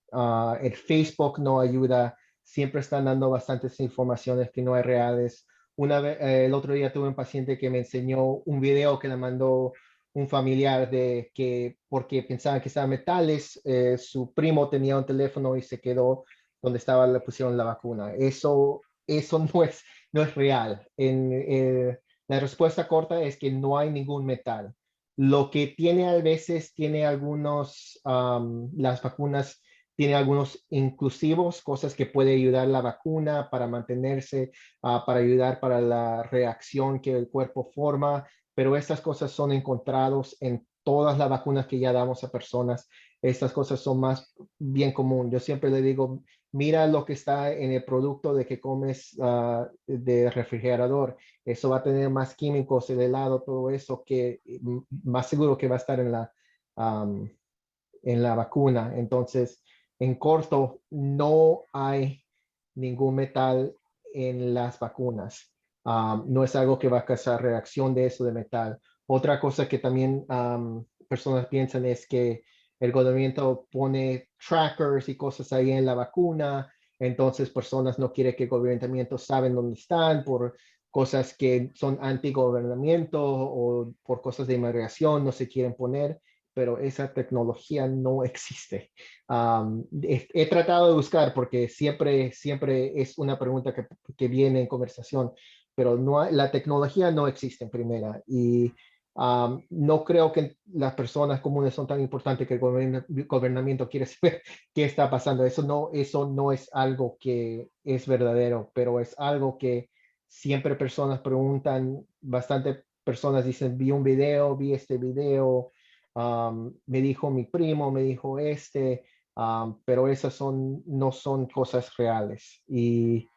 El Facebook no ayuda, siempre están dando bastantes informaciones que no hay reales. El otro día tuve un paciente que me enseñó un video que le mandó un familiar de que porque pensaban que estaban metales, su primo tenía un teléfono y se quedó donde estaba, le pusieron la vacuna. Eso no es real. La respuesta corta es que no hay ningún metal. Lo que tiene a veces, tiene algunos, las vacunas tiene algunos inclusivos, cosas que puede ayudar la vacuna para mantenerse, para ayudar para la reacción que el cuerpo forma, pero estas cosas son encontrados en todas las vacunas que ya damos a personas. Estas cosas son más bien común. Yo siempre le digo, mira lo que está en el producto de que comes de refrigerador. Eso va a tener más químicos, el helado, todo eso que más seguro que va a estar en la vacuna. Entonces, en corto, no hay ningún metal en las vacunas. No es algo que va a causar reacción de eso de metal. Otra cosa que también personas piensan es que el gobierno pone trackers y cosas ahí en la vacuna, entonces personas no quieren que el gobierno saben dónde están por cosas que son anti-gobernamiento o por cosas de inmigración no se quieren poner, pero esa tecnología no existe. He tratado de buscar porque siempre es una pregunta que viene en conversación, pero la tecnología no existe en primera y no creo que las personas comunes son tan importantes que el gobernamiento quiere saber qué está pasando. Eso no es algo que es verdadero, pero es algo que siempre personas preguntan, bastante personas dicen, vi este video, me dijo mi primo, me dijo pero esas no son cosas reales y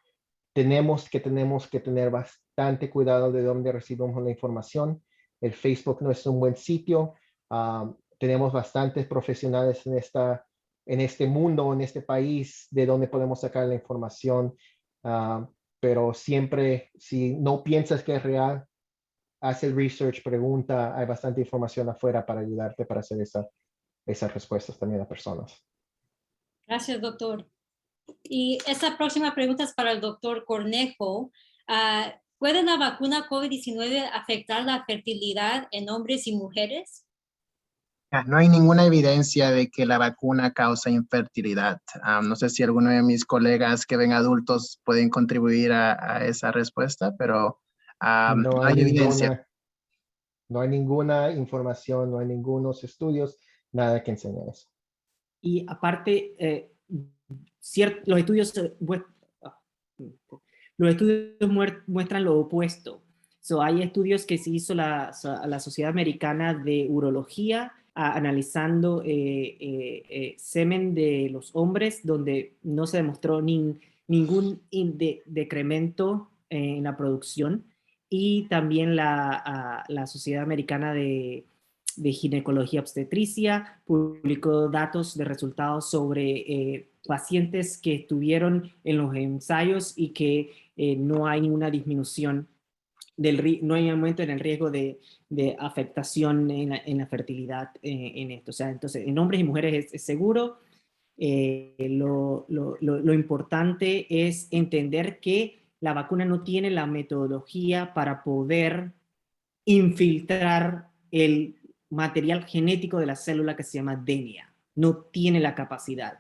tenemos que tener bastante cuidado de dónde recibimos la información. El Facebook no es un buen sitio. Tenemos bastantes profesionales en este mundo, en este país, de donde podemos sacar la información. Pero siempre, si no piensas que es real, haz el research, pregunta, hay bastante información afuera para ayudarte para hacer esas respuestas también a personas. Gracias, doctor. Y esta próxima pregunta es para el doctor Cornejo. ¿Puede la vacuna COVID-19 afectar la fertilidad en hombres y mujeres? No hay ninguna evidencia de que la vacuna causa infertilidad. No sé si alguno de mis colegas que ven adultos pueden contribuir a esa respuesta, pero No no hay hay evidencia. no hay ninguna información, no hay ningunos estudios, nada que enseñe eso. Y aparte, los estudios, muestran lo opuesto. Hay estudios que se hizo la Sociedad Americana de Urología analizando semen de los hombres, donde no se demostró ningún decremento en la producción, y también la Sociedad Americana de Ginecología Obstetricia publicó datos de resultados sobre pacientes que estuvieron en los ensayos y que no hay ninguna disminución, no hay aumento en el riesgo de afectación en la fertilidad en esto. O sea, entonces, en hombres y mujeres es seguro. Lo importante es entender que la vacuna no tiene la metodología para poder infiltrar el material genético de la célula que se llama DNA. No tiene la capacidad.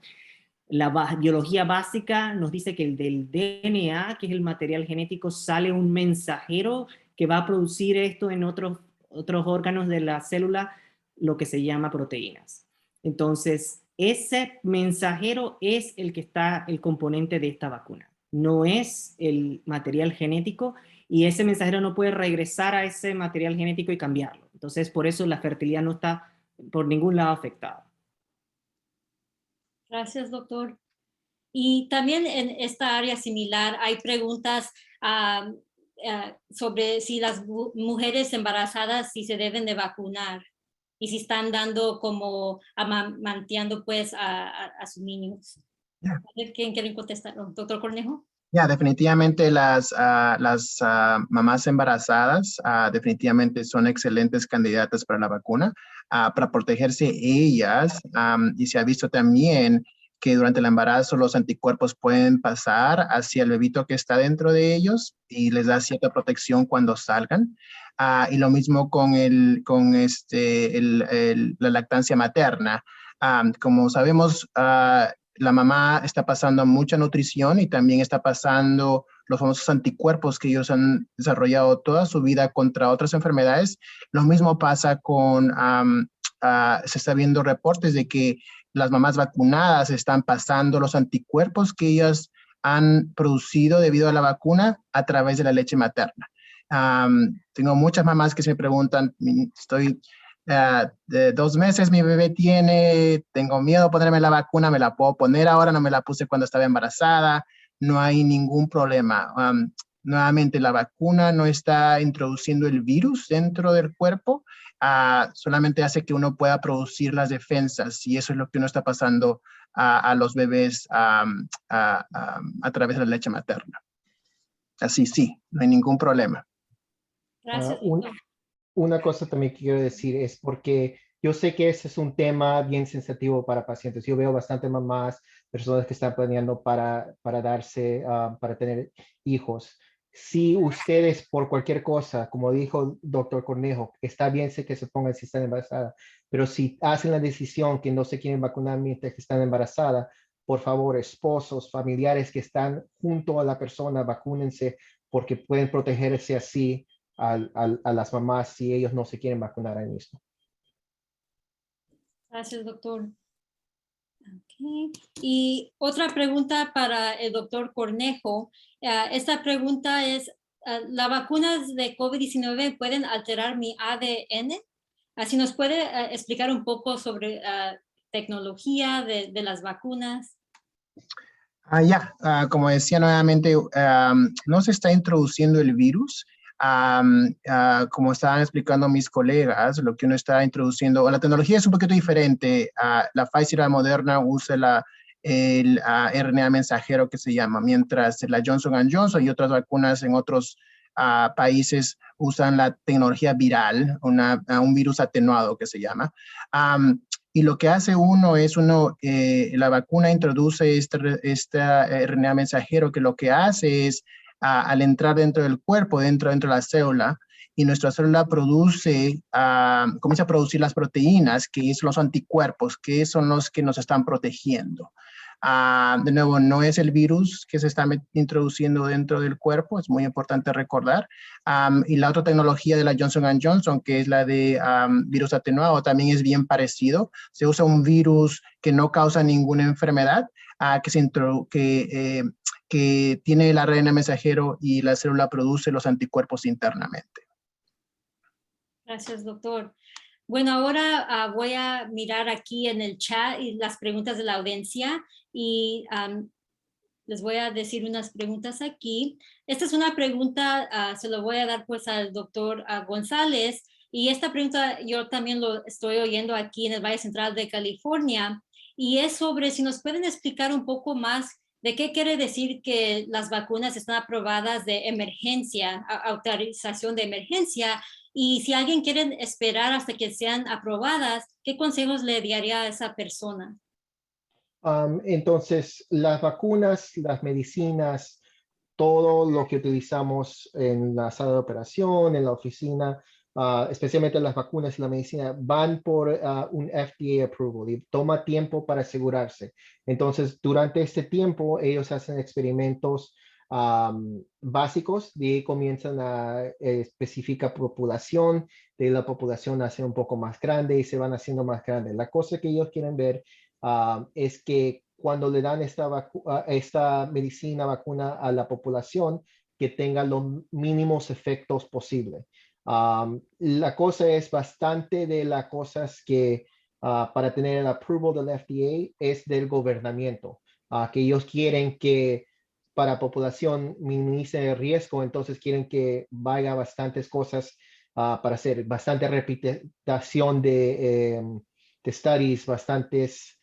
La biología básica nos dice que el del DNA, que es el material genético, sale un mensajero que va a producir esto en otros órganos de la célula, lo que se llama proteínas. Entonces, ese mensajero es el componente de esta vacuna. No es el material genético, y ese mensajero no puede regresar a ese material genético y cambiarlo. Entonces, por eso la fertilidad no está por ningún lado afectada. Gracias, doctor. Y también en esta área similar hay preguntas sobre si las mujeres embarazadas si se deben de vacunar y si están dando como amamanteando pues a sus niños. Yeah. A ver, ¿quién quiere contestar? ¿Doctor Cornejo? Ya, definitivamente las mamás embarazadas definitivamente son excelentes candidatas para la vacuna, para protegerse ellas. Y se ha visto también que durante el embarazo los anticuerpos pueden pasar hacia el bebito que está dentro de ellos y les da cierta protección cuando salgan. Y lo mismo con la lactancia materna. Como sabemos, la mamá está pasando mucha nutrición y también está pasando los famosos anticuerpos que ellos han desarrollado toda su vida contra otras enfermedades. Lo mismo pasa con, se está viendo reportes de que las mamás vacunadas están pasando los anticuerpos que ellas han producido debido a la vacuna a través de la leche materna. Tengo muchas mamás que se me preguntan, de 2 meses mi bebé tiene, tengo miedo de ponerme la vacuna, me la puedo poner ahora, no me la puse cuando estaba embarazada, no hay ningún problema. Nuevamente, la vacuna no está introduciendo el virus dentro del cuerpo, solamente hace que uno pueda producir las defensas, y eso es lo que uno está pasando a los bebés a través de la leche materna. Así sí, no hay ningún problema. Gracias. Una cosa también que quiero decir es porque yo sé que ese es un tema bien sensitivo para pacientes. Yo veo bastante mamás, personas que están planeando para para tener hijos. Si ustedes por cualquier cosa, como dijo el doctor Cornejo, está bien sé que se pongan si están embarazadas, pero si hacen la decisión que no se quieren vacunar mientras que están embarazadas, por favor, esposos, familiares que están junto a la persona, vacúnense porque pueden protegerse así a las mamás si ellos no se quieren vacunar ahí mismo. Gracias, doctor. Okay. Y otra pregunta para el doctor Cornejo. Esta pregunta es, ¿las vacunas de COVID-19 pueden alterar mi ADN? Así nos puede explicar un poco sobre tecnología de las vacunas. Como decía nuevamente, no se está introduciendo el virus. Como estaban explicando mis colegas, lo que uno está introduciendo, la tecnología es un poquito diferente. La Pfizer y la Moderna usa el RNA mensajero que se llama, mientras la Johnson & Johnson y otras vacunas en otros países usan la tecnología viral, un virus atenuado que se llama. Y lo que hace la vacuna introduce este RNA mensajero, que lo que hace es, al entrar dentro del cuerpo, dentro de la célula, y nuestra célula comienza a producir las proteínas, que son los anticuerpos, que son los que nos están protegiendo. De nuevo, no es el virus que se está introduciendo dentro del cuerpo, es muy importante recordar. Y la otra tecnología de la Johnson & Johnson, que es la de virus atenuado, también es bien parecido. Se usa un virus que no causa ninguna enfermedad, que tiene el ARN mensajero y la célula produce los anticuerpos internamente. Gracias, doctor. Bueno, ahora voy a mirar aquí en el chat y las preguntas de la audiencia, y les voy a decir unas preguntas aquí. Esta es una pregunta, se lo voy a dar pues al doctor González. Y esta pregunta yo también lo estoy oyendo aquí en el Valle Central de California. Y es sobre si nos pueden explicar un poco más de qué quiere decir que las vacunas están aprobadas de emergencia, autorización de emergencia. Y si alguien quiere esperar hasta que sean aprobadas, ¿qué consejos le daría a esa persona? Entonces, las vacunas, las medicinas, todo lo que utilizamos en la sala de operación, en la oficina, especialmente las vacunas y la medicina, van por un FDA approval y toma tiempo para asegurarse. Entonces, durante este tiempo, ellos hacen experimentos básicos, de ahí comienzan a especificar población, de la población hace un poco más grande y se van haciendo más grandes. La cosa que ellos quieren ver es que cuando le dan esta medicina, vacuna a la población, que tenga los mínimos efectos posibles. La cosa es bastante de las cosas que para tener el approval del FDA es del gobernamiento, que ellos quieren que para la población minimice el riesgo, entonces quieren que vaya bastantes cosas para hacer bastante repetición de studies, bastantes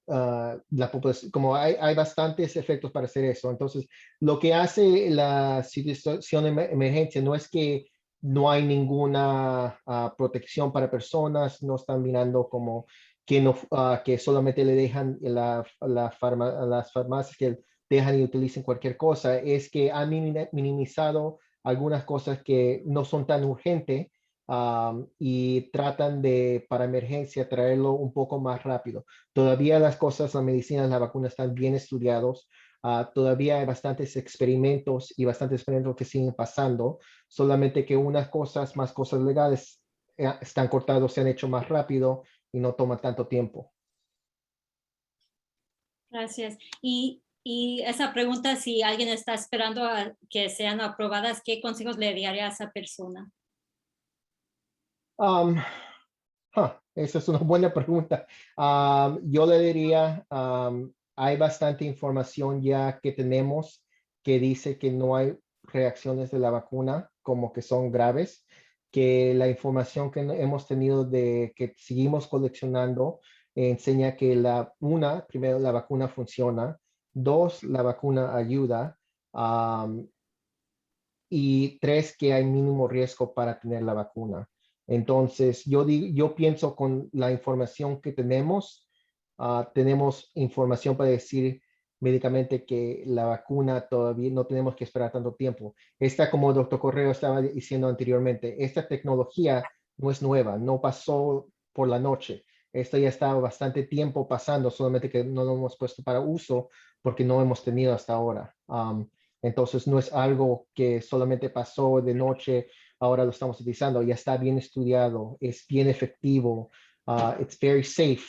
la población, como hay bastantes efectos para hacer eso. Entonces, lo que hace la situación de emergencia no es que no hay ninguna protección para personas, no están mirando como que, no, que solamente le dejan las farmacias que dejan y utilicen cualquier cosa, es que han minimizado algunas cosas que no son tan urgentes y tratan de, para emergencia, traerlo un poco más rápido. Todavía las cosas, la medicina, la vacuna están bien estudiados. Todavía hay bastantes experimentos y bastantes experimentos que siguen pasando, solamente que unas cosas, más cosas legales, están cortados, se han hecho más rápido y no toma tanto tiempo. Gracias. Y esa pregunta, si alguien está esperando a que sean aprobadas, ¿qué consejos le daría a esa persona? Esa es una buena pregunta. Yo le diría, hay bastante información ya que tenemos que dice que no hay reacciones de la vacuna como que son graves, que la información que hemos tenido de que seguimos coleccionando enseña que primero, la vacuna funciona, dos, la vacuna ayuda, y tres, que hay mínimo riesgo para tener la vacuna. Entonces, yo pienso con la información que tenemos información para decir médicamente que la vacuna todavía no tenemos que esperar tanto tiempo. Esta, como el doctor Correa estaba diciendo anteriormente, esta tecnología no es nueva, no pasó por la noche. Esto ya estaba bastante tiempo pasando, solamente que no lo hemos puesto para uso porque no hemos tenido hasta ahora. Entonces, no es algo que solamente pasó de noche, ahora lo estamos utilizando, ya está bien estudiado, es bien efectivo, it's very safe.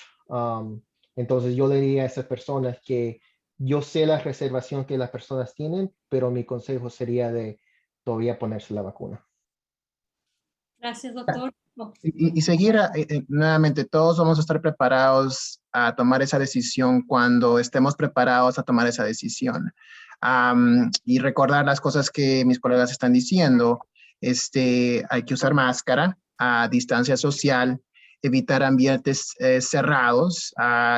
Entonces, yo le diría a esas personas que yo sé la reservación que las personas tienen, pero mi consejo sería de todavía ponerse la vacuna. Gracias, doctor. Y seguir, nuevamente, todos vamos a estar preparados a tomar esa decisión cuando estemos preparados a tomar esa decisión. Y recordar las cosas que mis colegas están diciendo. Hay que usar máscara, distancia social, evitar ambientes cerrados,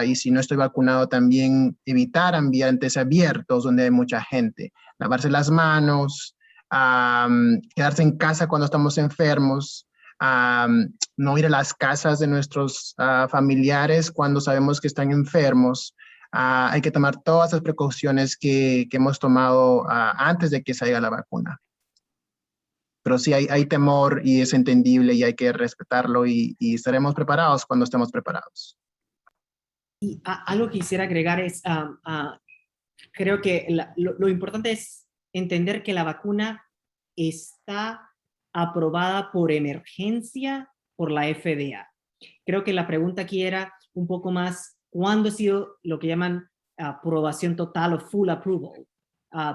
y si no estoy vacunado también evitar ambientes abiertos donde hay mucha gente, lavarse las manos, quedarse en casa cuando estamos enfermos, no ir a las casas de nuestros familiares cuando sabemos que están enfermos. Hay que tomar todas las precauciones que hemos tomado antes de que salga la vacuna. Pero sí hay temor y es entendible y hay que respetarlo y estaremos preparados cuando estemos preparados. Y algo que quisiera agregar es, creo que lo importante es entender que la vacuna está aprobada por emergencia por la FDA. Creo que la pregunta aquí era un poco más, ¿cuándo ha sido lo que llaman aprobación total o full approval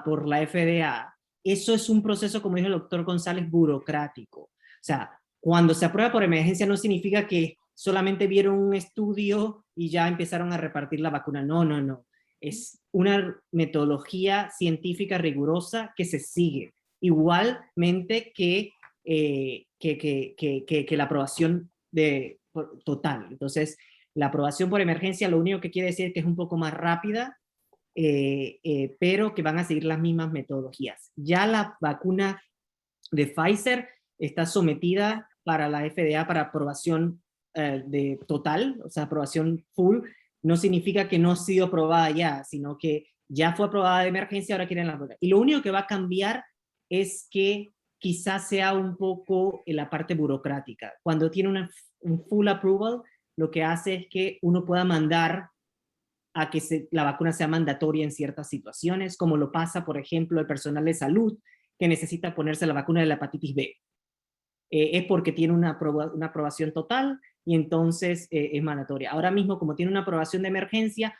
por la FDA? Eso es un proceso, como dijo el doctor González, burocrático. O sea, cuando se aprueba por emergencia no significa que solamente vieron un estudio y ya empezaron a repartir la vacuna. No, no, no. Es una metodología científica rigurosa que se sigue, igualmente que la aprobación total. Entonces, la aprobación por emergencia lo único que quiere decir es que es un poco más rápida, pero que van a seguir las mismas metodologías. Ya la vacuna de Pfizer está sometida para la FDA para aprobación de total, o sea, aprobación full. No significa que no ha sido aprobada ya, sino que ya fue aprobada de emergencia, ahora quieren la prueba. Y lo único que va a cambiar es que quizás sea un poco en la parte burocrática. Cuando tiene un full approval, lo que hace es que uno pueda mandar a que la vacuna sea mandatoria en ciertas situaciones, como lo pasa, por ejemplo, el personal de salud que necesita ponerse la vacuna de la hepatitis B. Es porque tiene una aprobación total y entonces es mandatoria. Ahora mismo, como tiene una aprobación de emergencia,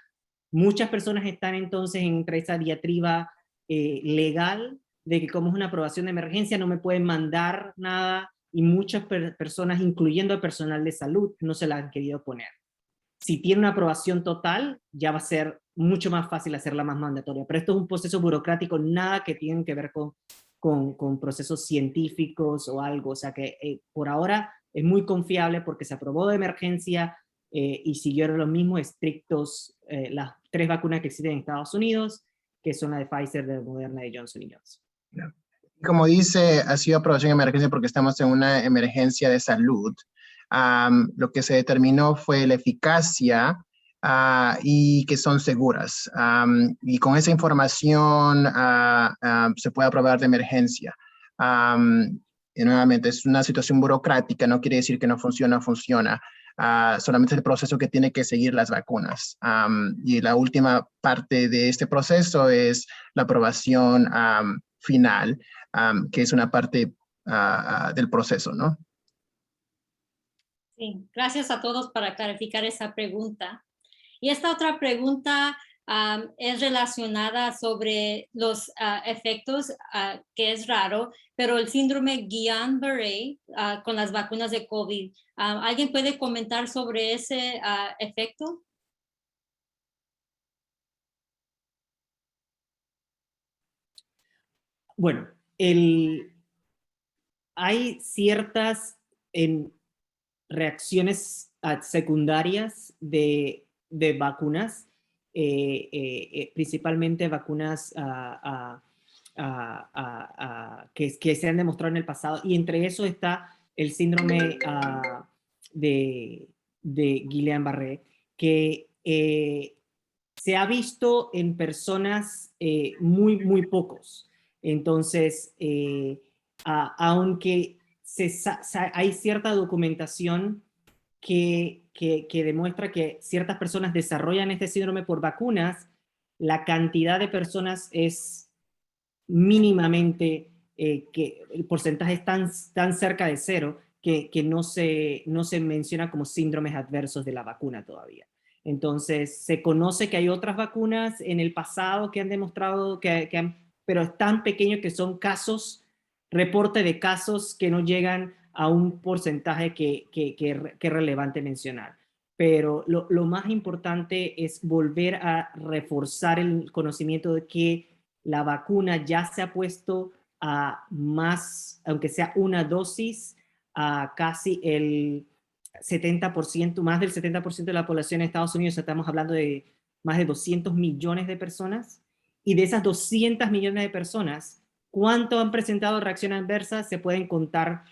muchas personas están entonces entre esa diatriba legal de que como es una aprobación de emergencia no me pueden mandar nada, y muchas personas, incluyendo el personal de salud, no se la han querido poner. Si tiene una aprobación total, ya va a ser mucho más fácil hacerla más mandatoria. Pero esto es un proceso burocrático, nada que tiene que ver con procesos científicos o algo. O sea que por ahora es muy confiable porque se aprobó de emergencia y siguieron los mismos estrictos las 3 vacunas que existen en Estados Unidos, que son la de Pfizer, de Moderna y Johnson Johnson. Como dice, ha sido aprobación de emergencia porque estamos en una emergencia de salud. Lo que se determinó fue la eficacia y que son seguras. Y con esa información se puede aprobar de emergencia. Y nuevamente, es una situación burocrática, no quiere decir que no funciona, funciona. Solamente es el proceso que tiene que seguir las vacunas. Y la última parte de este proceso es la aprobación final, que es una parte del proceso, ¿no? Sí, gracias a todos para clarificar esa pregunta. Y esta otra pregunta es relacionada sobre los efectos, que es raro, pero el síndrome Guillain-Barré con las vacunas de COVID. ¿Alguien puede comentar sobre ese efecto? Bueno, hay ciertas reacciones secundarias de vacunas, principalmente vacunas que se han demostrado en el pasado, y entre eso está el síndrome de Guillain-Barré, que se ha visto en personas muy pocos. Entonces, aunque hay cierta documentación que demuestra que ciertas personas desarrollan este síndrome por vacunas, la cantidad de personas es mínimamente, que el porcentaje es tan cerca de cero que no se menciona como síndromes adversos de la vacuna todavía. Entonces, se conoce que hay otras vacunas en el pasado que han demostrado pero es tan pequeño que son casos, reporte de casos que no llegan a un porcentaje que es relevante mencionar. Pero lo más importante es volver a reforzar el conocimiento de que la vacuna ya se ha puesto a más, aunque sea una dosis, a casi el 70%, más del 70% de la población en Estados Unidos. Estamos hablando de más de 200 millones de personas, y de esas 200 millones de personas, ¿cuánto han presentado reacción adversa? Se pueden contar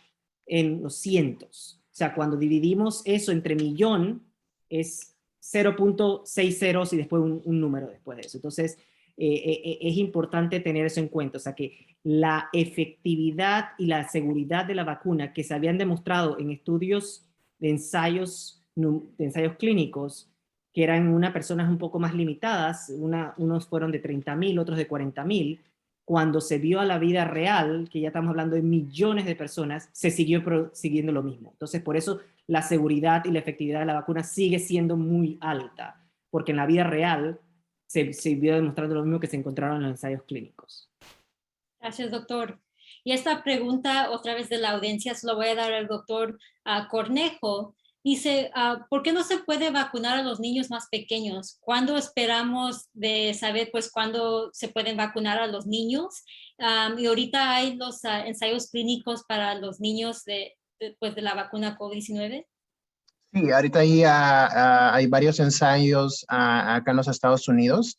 en los cientos. O sea, cuando dividimos eso entre millón, es 0.60 y después un número después de eso. Entonces, es importante tener eso en cuenta. O sea, que la efectividad y la seguridad de la vacuna que se habían demostrado en estudios de ensayos clínicos, que eran unas personas un poco más limitadas, unos fueron de 30,000, otros de 40,000, cuando se vio a la vida real, que ya estamos hablando de millones de personas, se siguiendo lo mismo. Entonces, por eso la seguridad y la efectividad de la vacuna sigue siendo muy alta, porque en la vida real se vio demostrando lo mismo que se encontraron en los ensayos clínicos. Gracias, doctor. Y esta pregunta, otra vez de la audiencia, se lo voy a dar al doctor Cornejo. Dice, ¿por qué no se puede vacunar a los niños más pequeños? ¿Cuándo esperamos de saber, pues, cuándo se pueden vacunar a los niños? Y ahorita hay los ensayos clínicos para los niños después de la vacuna COVID-19. Sí, ahorita hay varios ensayos acá en los Estados Unidos.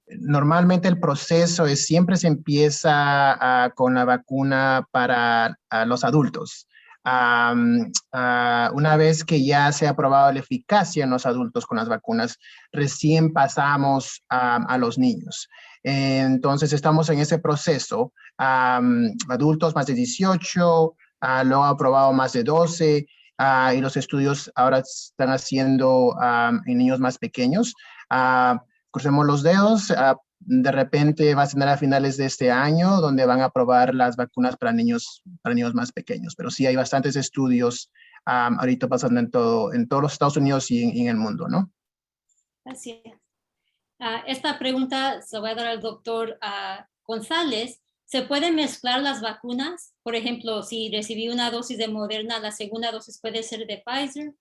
Normalmente el proceso siempre se empieza con la vacuna para los adultos. Una vez que ya se ha probado la eficacia en los adultos con las vacunas, recién pasamos a los niños. Entonces estamos en ese proceso. Adultos más de 18, luego aprobado más de 12, y los estudios ahora están haciendo en niños más pequeños. Crucemos los dedos. De repente va a tener a finales de este año donde van a probar las vacunas para niños más pequeños. Pero sí hay bastantes estudios ahorita pasando en todos los Estados Unidos y en el mundo, ¿no? Gracias. Esta pregunta se la voy a dar al doctor González. ¿Se pueden mezclar las vacunas? Por ejemplo, si recibí una dosis de Moderna, la segunda dosis puede ser de Pfizer.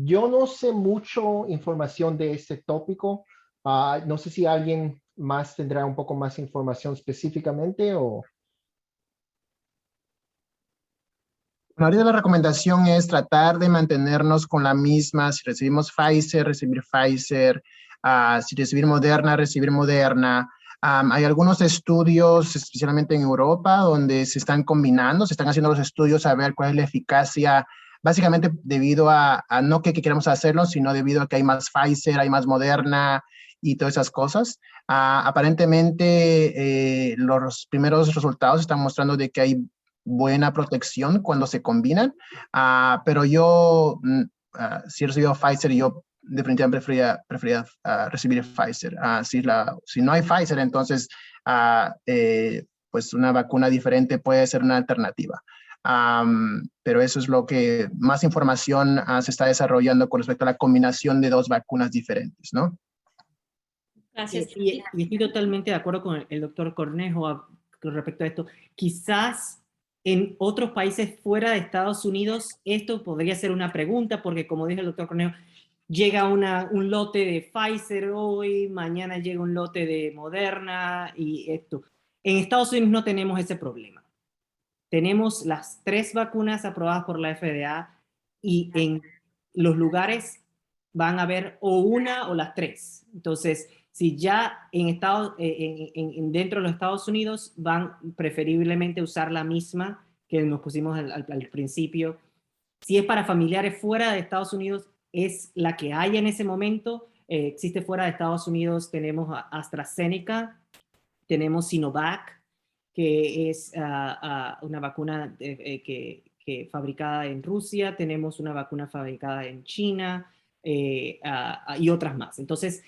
Yo no sé mucho información de este tópico. No sé si alguien más tendrá un poco más información específicamente o... Ahorita la recomendación es tratar de mantenernos con la misma. Si recibimos Pfizer, recibir Pfizer. Si recibir Moderna, recibir Moderna. Hay algunos estudios, especialmente en Europa, donde se están combinando, se están haciendo los estudios a ver cuál es la eficacia, básicamente debido a no que queramos hacerlo, sino debido a que hay más Pfizer, hay más Moderna y todas esas cosas. Aparentemente, los primeros resultados están mostrando de que hay buena protección cuando se combinan, pero yo si he recibido Pfizer, yo definitivamente prefería recibir Pfizer. Si no hay Pfizer, entonces pues una vacuna diferente puede ser una alternativa. Pero eso es lo que más información se está desarrollando con respecto a la combinación de dos vacunas diferentes, ¿no? Gracias. Y estoy totalmente de acuerdo con el doctor Cornejo con respecto a esto. Quizás en otros países fuera de Estados Unidos esto podría ser una pregunta, porque como dijo el doctor Cornejo, llega un lote de Pfizer hoy, mañana llega un lote de Moderna y esto. En Estados Unidos no tenemos ese problema. Tenemos las 3 vacunas aprobadas por la FDA y en los lugares van a haber o una o las 3. Entonces, si ya dentro de los Estados Unidos van preferiblemente usar la misma que nos pusimos al principio. Si es para familiares fuera de Estados Unidos, es la que hay en ese momento. Existe fuera de Estados Unidos, tenemos AstraZeneca, tenemos Sinovac, que es una vacuna que fabricada en Rusia, tenemos una vacuna fabricada en China y otras más. Entonces,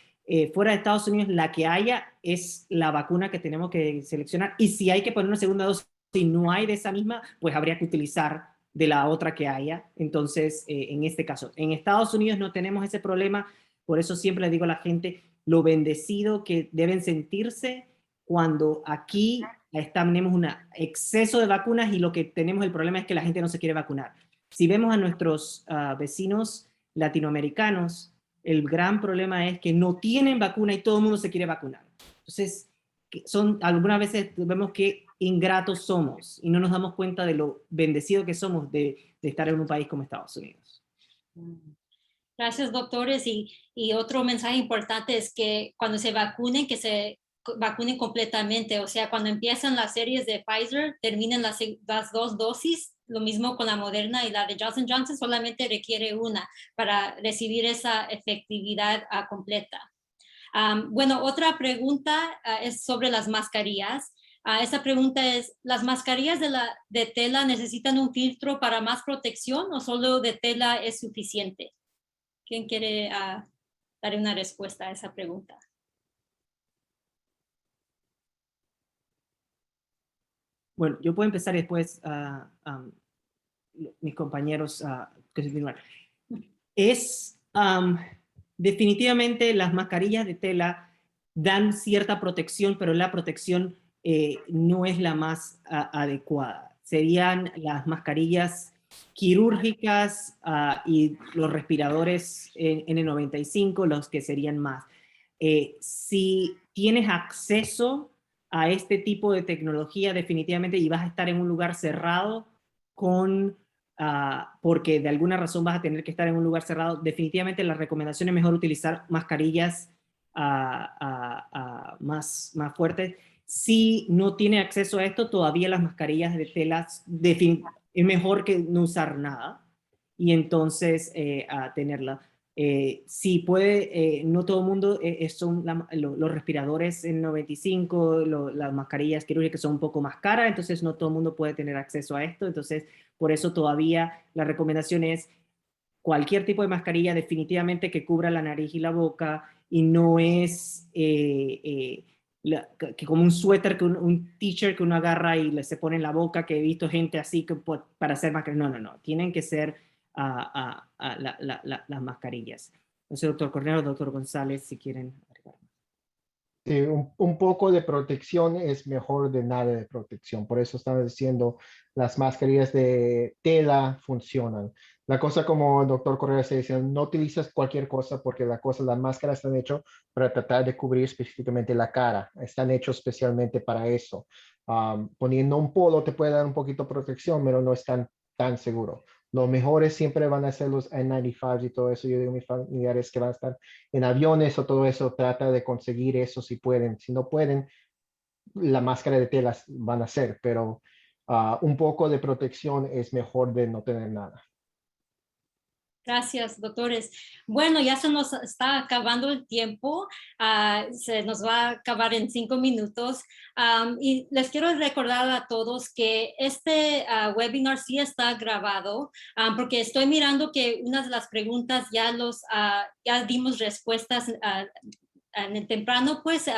fuera de Estados Unidos, la que haya es la vacuna que tenemos que seleccionar, y si hay que poner una segunda dosis y no hay de esa misma, pues habría que utilizar de la otra que haya. Entonces, en este caso, en Estados Unidos no tenemos ese problema, por eso siempre le digo a la gente lo bendecido que deben sentirse cuando aquí tenemos un exceso de vacunas y lo que tenemos el problema es que la gente no se quiere vacunar. Si vemos a nuestros vecinos latinoamericanos, el gran problema es que no tienen vacuna y todo el mundo se quiere vacunar. Entonces, algunas veces vemos que ingratos somos y no nos damos cuenta de lo bendecido que somos de estar en un país como Estados Unidos. Gracias, doctores. Y otro mensaje importante es que cuando se vacunen, que se vacunen completamente. O sea, cuando empiezan las series de Pfizer, terminen las 2 dosis. Lo mismo con la Moderna y la de Johnson & Johnson, solamente requiere una para recibir esa efectividad completa. Bueno, otra pregunta es sobre las mascarillas. Esa pregunta es, ¿las mascarillas de tela necesitan un filtro para más protección o solo de tela es suficiente? ¿Quién quiere dar una respuesta a esa pregunta? Bueno, yo puedo empezar y después mis compañeros continuar. Definitivamente las mascarillas de tela dan cierta protección, pero la protección no es la más adecuada. serían las mascarillas quirúrgicas y los respiradores N95, los que serían más. Si tienes acceso a este tipo de tecnología definitivamente y vas a estar en un lugar cerrado porque de alguna razón vas a tener que estar en un lugar cerrado, definitivamente la recomendación es mejor utilizar mascarillas más fuertes. Si no tiene acceso a esto, todavía las mascarillas de telas es mejor que no usar nada y entonces tenerla. Si puede, no todo el mundo son los respiradores N95, las mascarillas quirúrgicas son un poco más caras, entonces no todo el mundo puede tener acceso a esto, entonces por eso todavía la recomendación es cualquier tipo de mascarilla definitivamente que cubra la nariz y la boca y no es que como un suéter, un t-shirt que uno agarra y se pone en la boca, que he visto gente así que, para hacer mascarilla. No, tienen que ser las mascarillas. No sé, doctor Cornejo, doctor González, si quieren agregar. Sí, un poco de protección es mejor de nada de protección. Por eso estaba diciendo, las mascarillas de tela funcionan. La cosa, como el doctor Correa se dice, no utilizas cualquier cosa porque las máscaras están hechas para tratar de cubrir específicamente la cara. Están hechos especialmente para eso. Poniendo un polo te puede dar un poquito de protección, pero no es tan seguro. Los mejores siempre van a ser los N95 y todo eso. Yo digo a mis familiares que van a estar en aviones o todo eso, trata de conseguir eso si pueden. Si no pueden, la máscara de telas van a ser, pero un poco de protección es mejor de no tener nada. Gracias, doctores. Bueno, ya se nos está acabando el tiempo. Se nos va a acabar en 5 minutos. Y les quiero recordar a todos que este webinar sí está grabado, porque estoy mirando que unas de las preguntas ya dimos respuestas en el temprano, pues,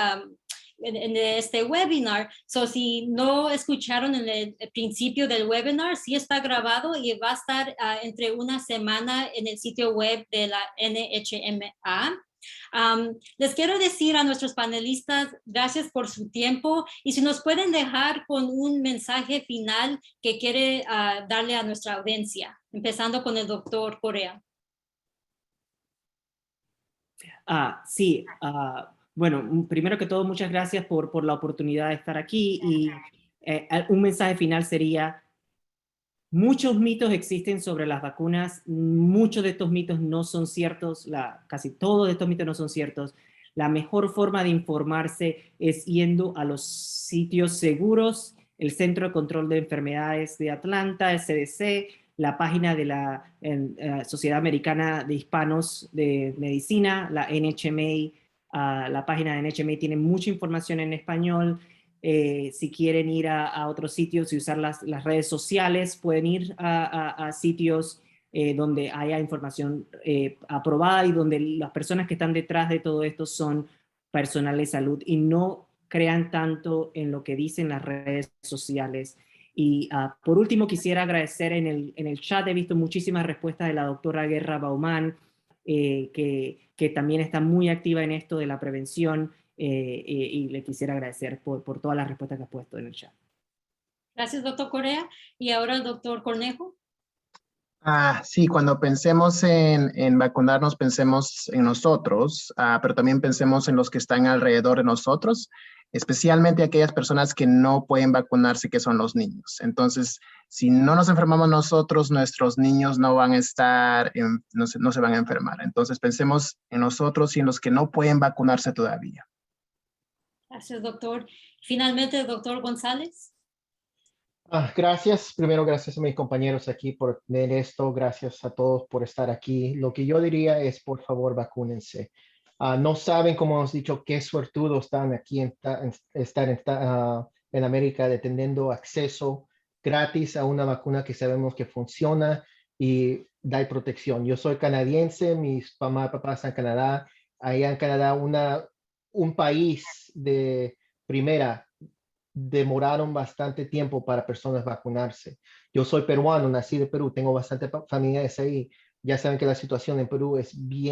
en este webinar. So, si no escucharon en el principio del webinar, sí está grabado y va a estar entre una semana en el sitio web de la NHMA. Les quiero decir a nuestros panelistas, gracias por su tiempo y si nos pueden dejar con un mensaje final que quiere darle a nuestra audiencia, empezando con el doctor Correa. Sí, bueno, primero que todo, muchas gracias por la oportunidad de estar aquí y un mensaje final sería, muchos mitos existen sobre las vacunas, muchos de estos mitos no son ciertos, casi todos de estos mitos no son ciertos. La mejor forma de informarse es yendo a los sitios seguros, el Centro de Control de Enfermedades de Atlanta, el CDC, la página de la Sociedad Americana de Hispanos de Medicina, la NHMA, la página de NHMA tiene mucha información en español. Si quieren ir a otros sitios y usar las redes sociales, pueden ir a sitios donde haya información aprobada y donde las personas que están detrás de todo esto son personal de salud y no crean tanto en lo que dicen las redes sociales. Y por último, quisiera agradecer en el chat, he visto muchísimas respuestas de la doctora Guerra Baumann, que también está muy activa en esto de la prevención, y le quisiera agradecer por todas las respuestas que ha puesto en el chat. Gracias, doctor Correa. Y ahora el doctor Cornejo. Sí, cuando pensemos en vacunarnos, pensemos en nosotros, pero también pensemos en los que están alrededor de nosotros, especialmente aquellas personas que no pueden vacunarse, que son los niños. Entonces, si no nos enfermamos nosotros, nuestros niños no van a estar, no se van a enfermar. Entonces, pensemos en nosotros y en los que no pueden vacunarse todavía. Gracias, doctor. Finalmente, doctor González. Gracias. Primero, gracias a mis compañeros aquí por tener esto. Gracias a todos por estar aquí. Lo que yo diría es, por favor, vacúnense. No saben, como hemos dicho, qué suertudos están aquí en América de teniendo acceso gratis a una vacuna que sabemos que funciona y da protección. Yo soy canadiense, mis mamá y papá están en Canadá. Allá en Canadá, un país de primera, demoraron bastante tiempo para personas vacunarse. Yo soy peruano, nací de Perú, tengo bastante familiares ahí. Ya saben que la situación en Perú es bien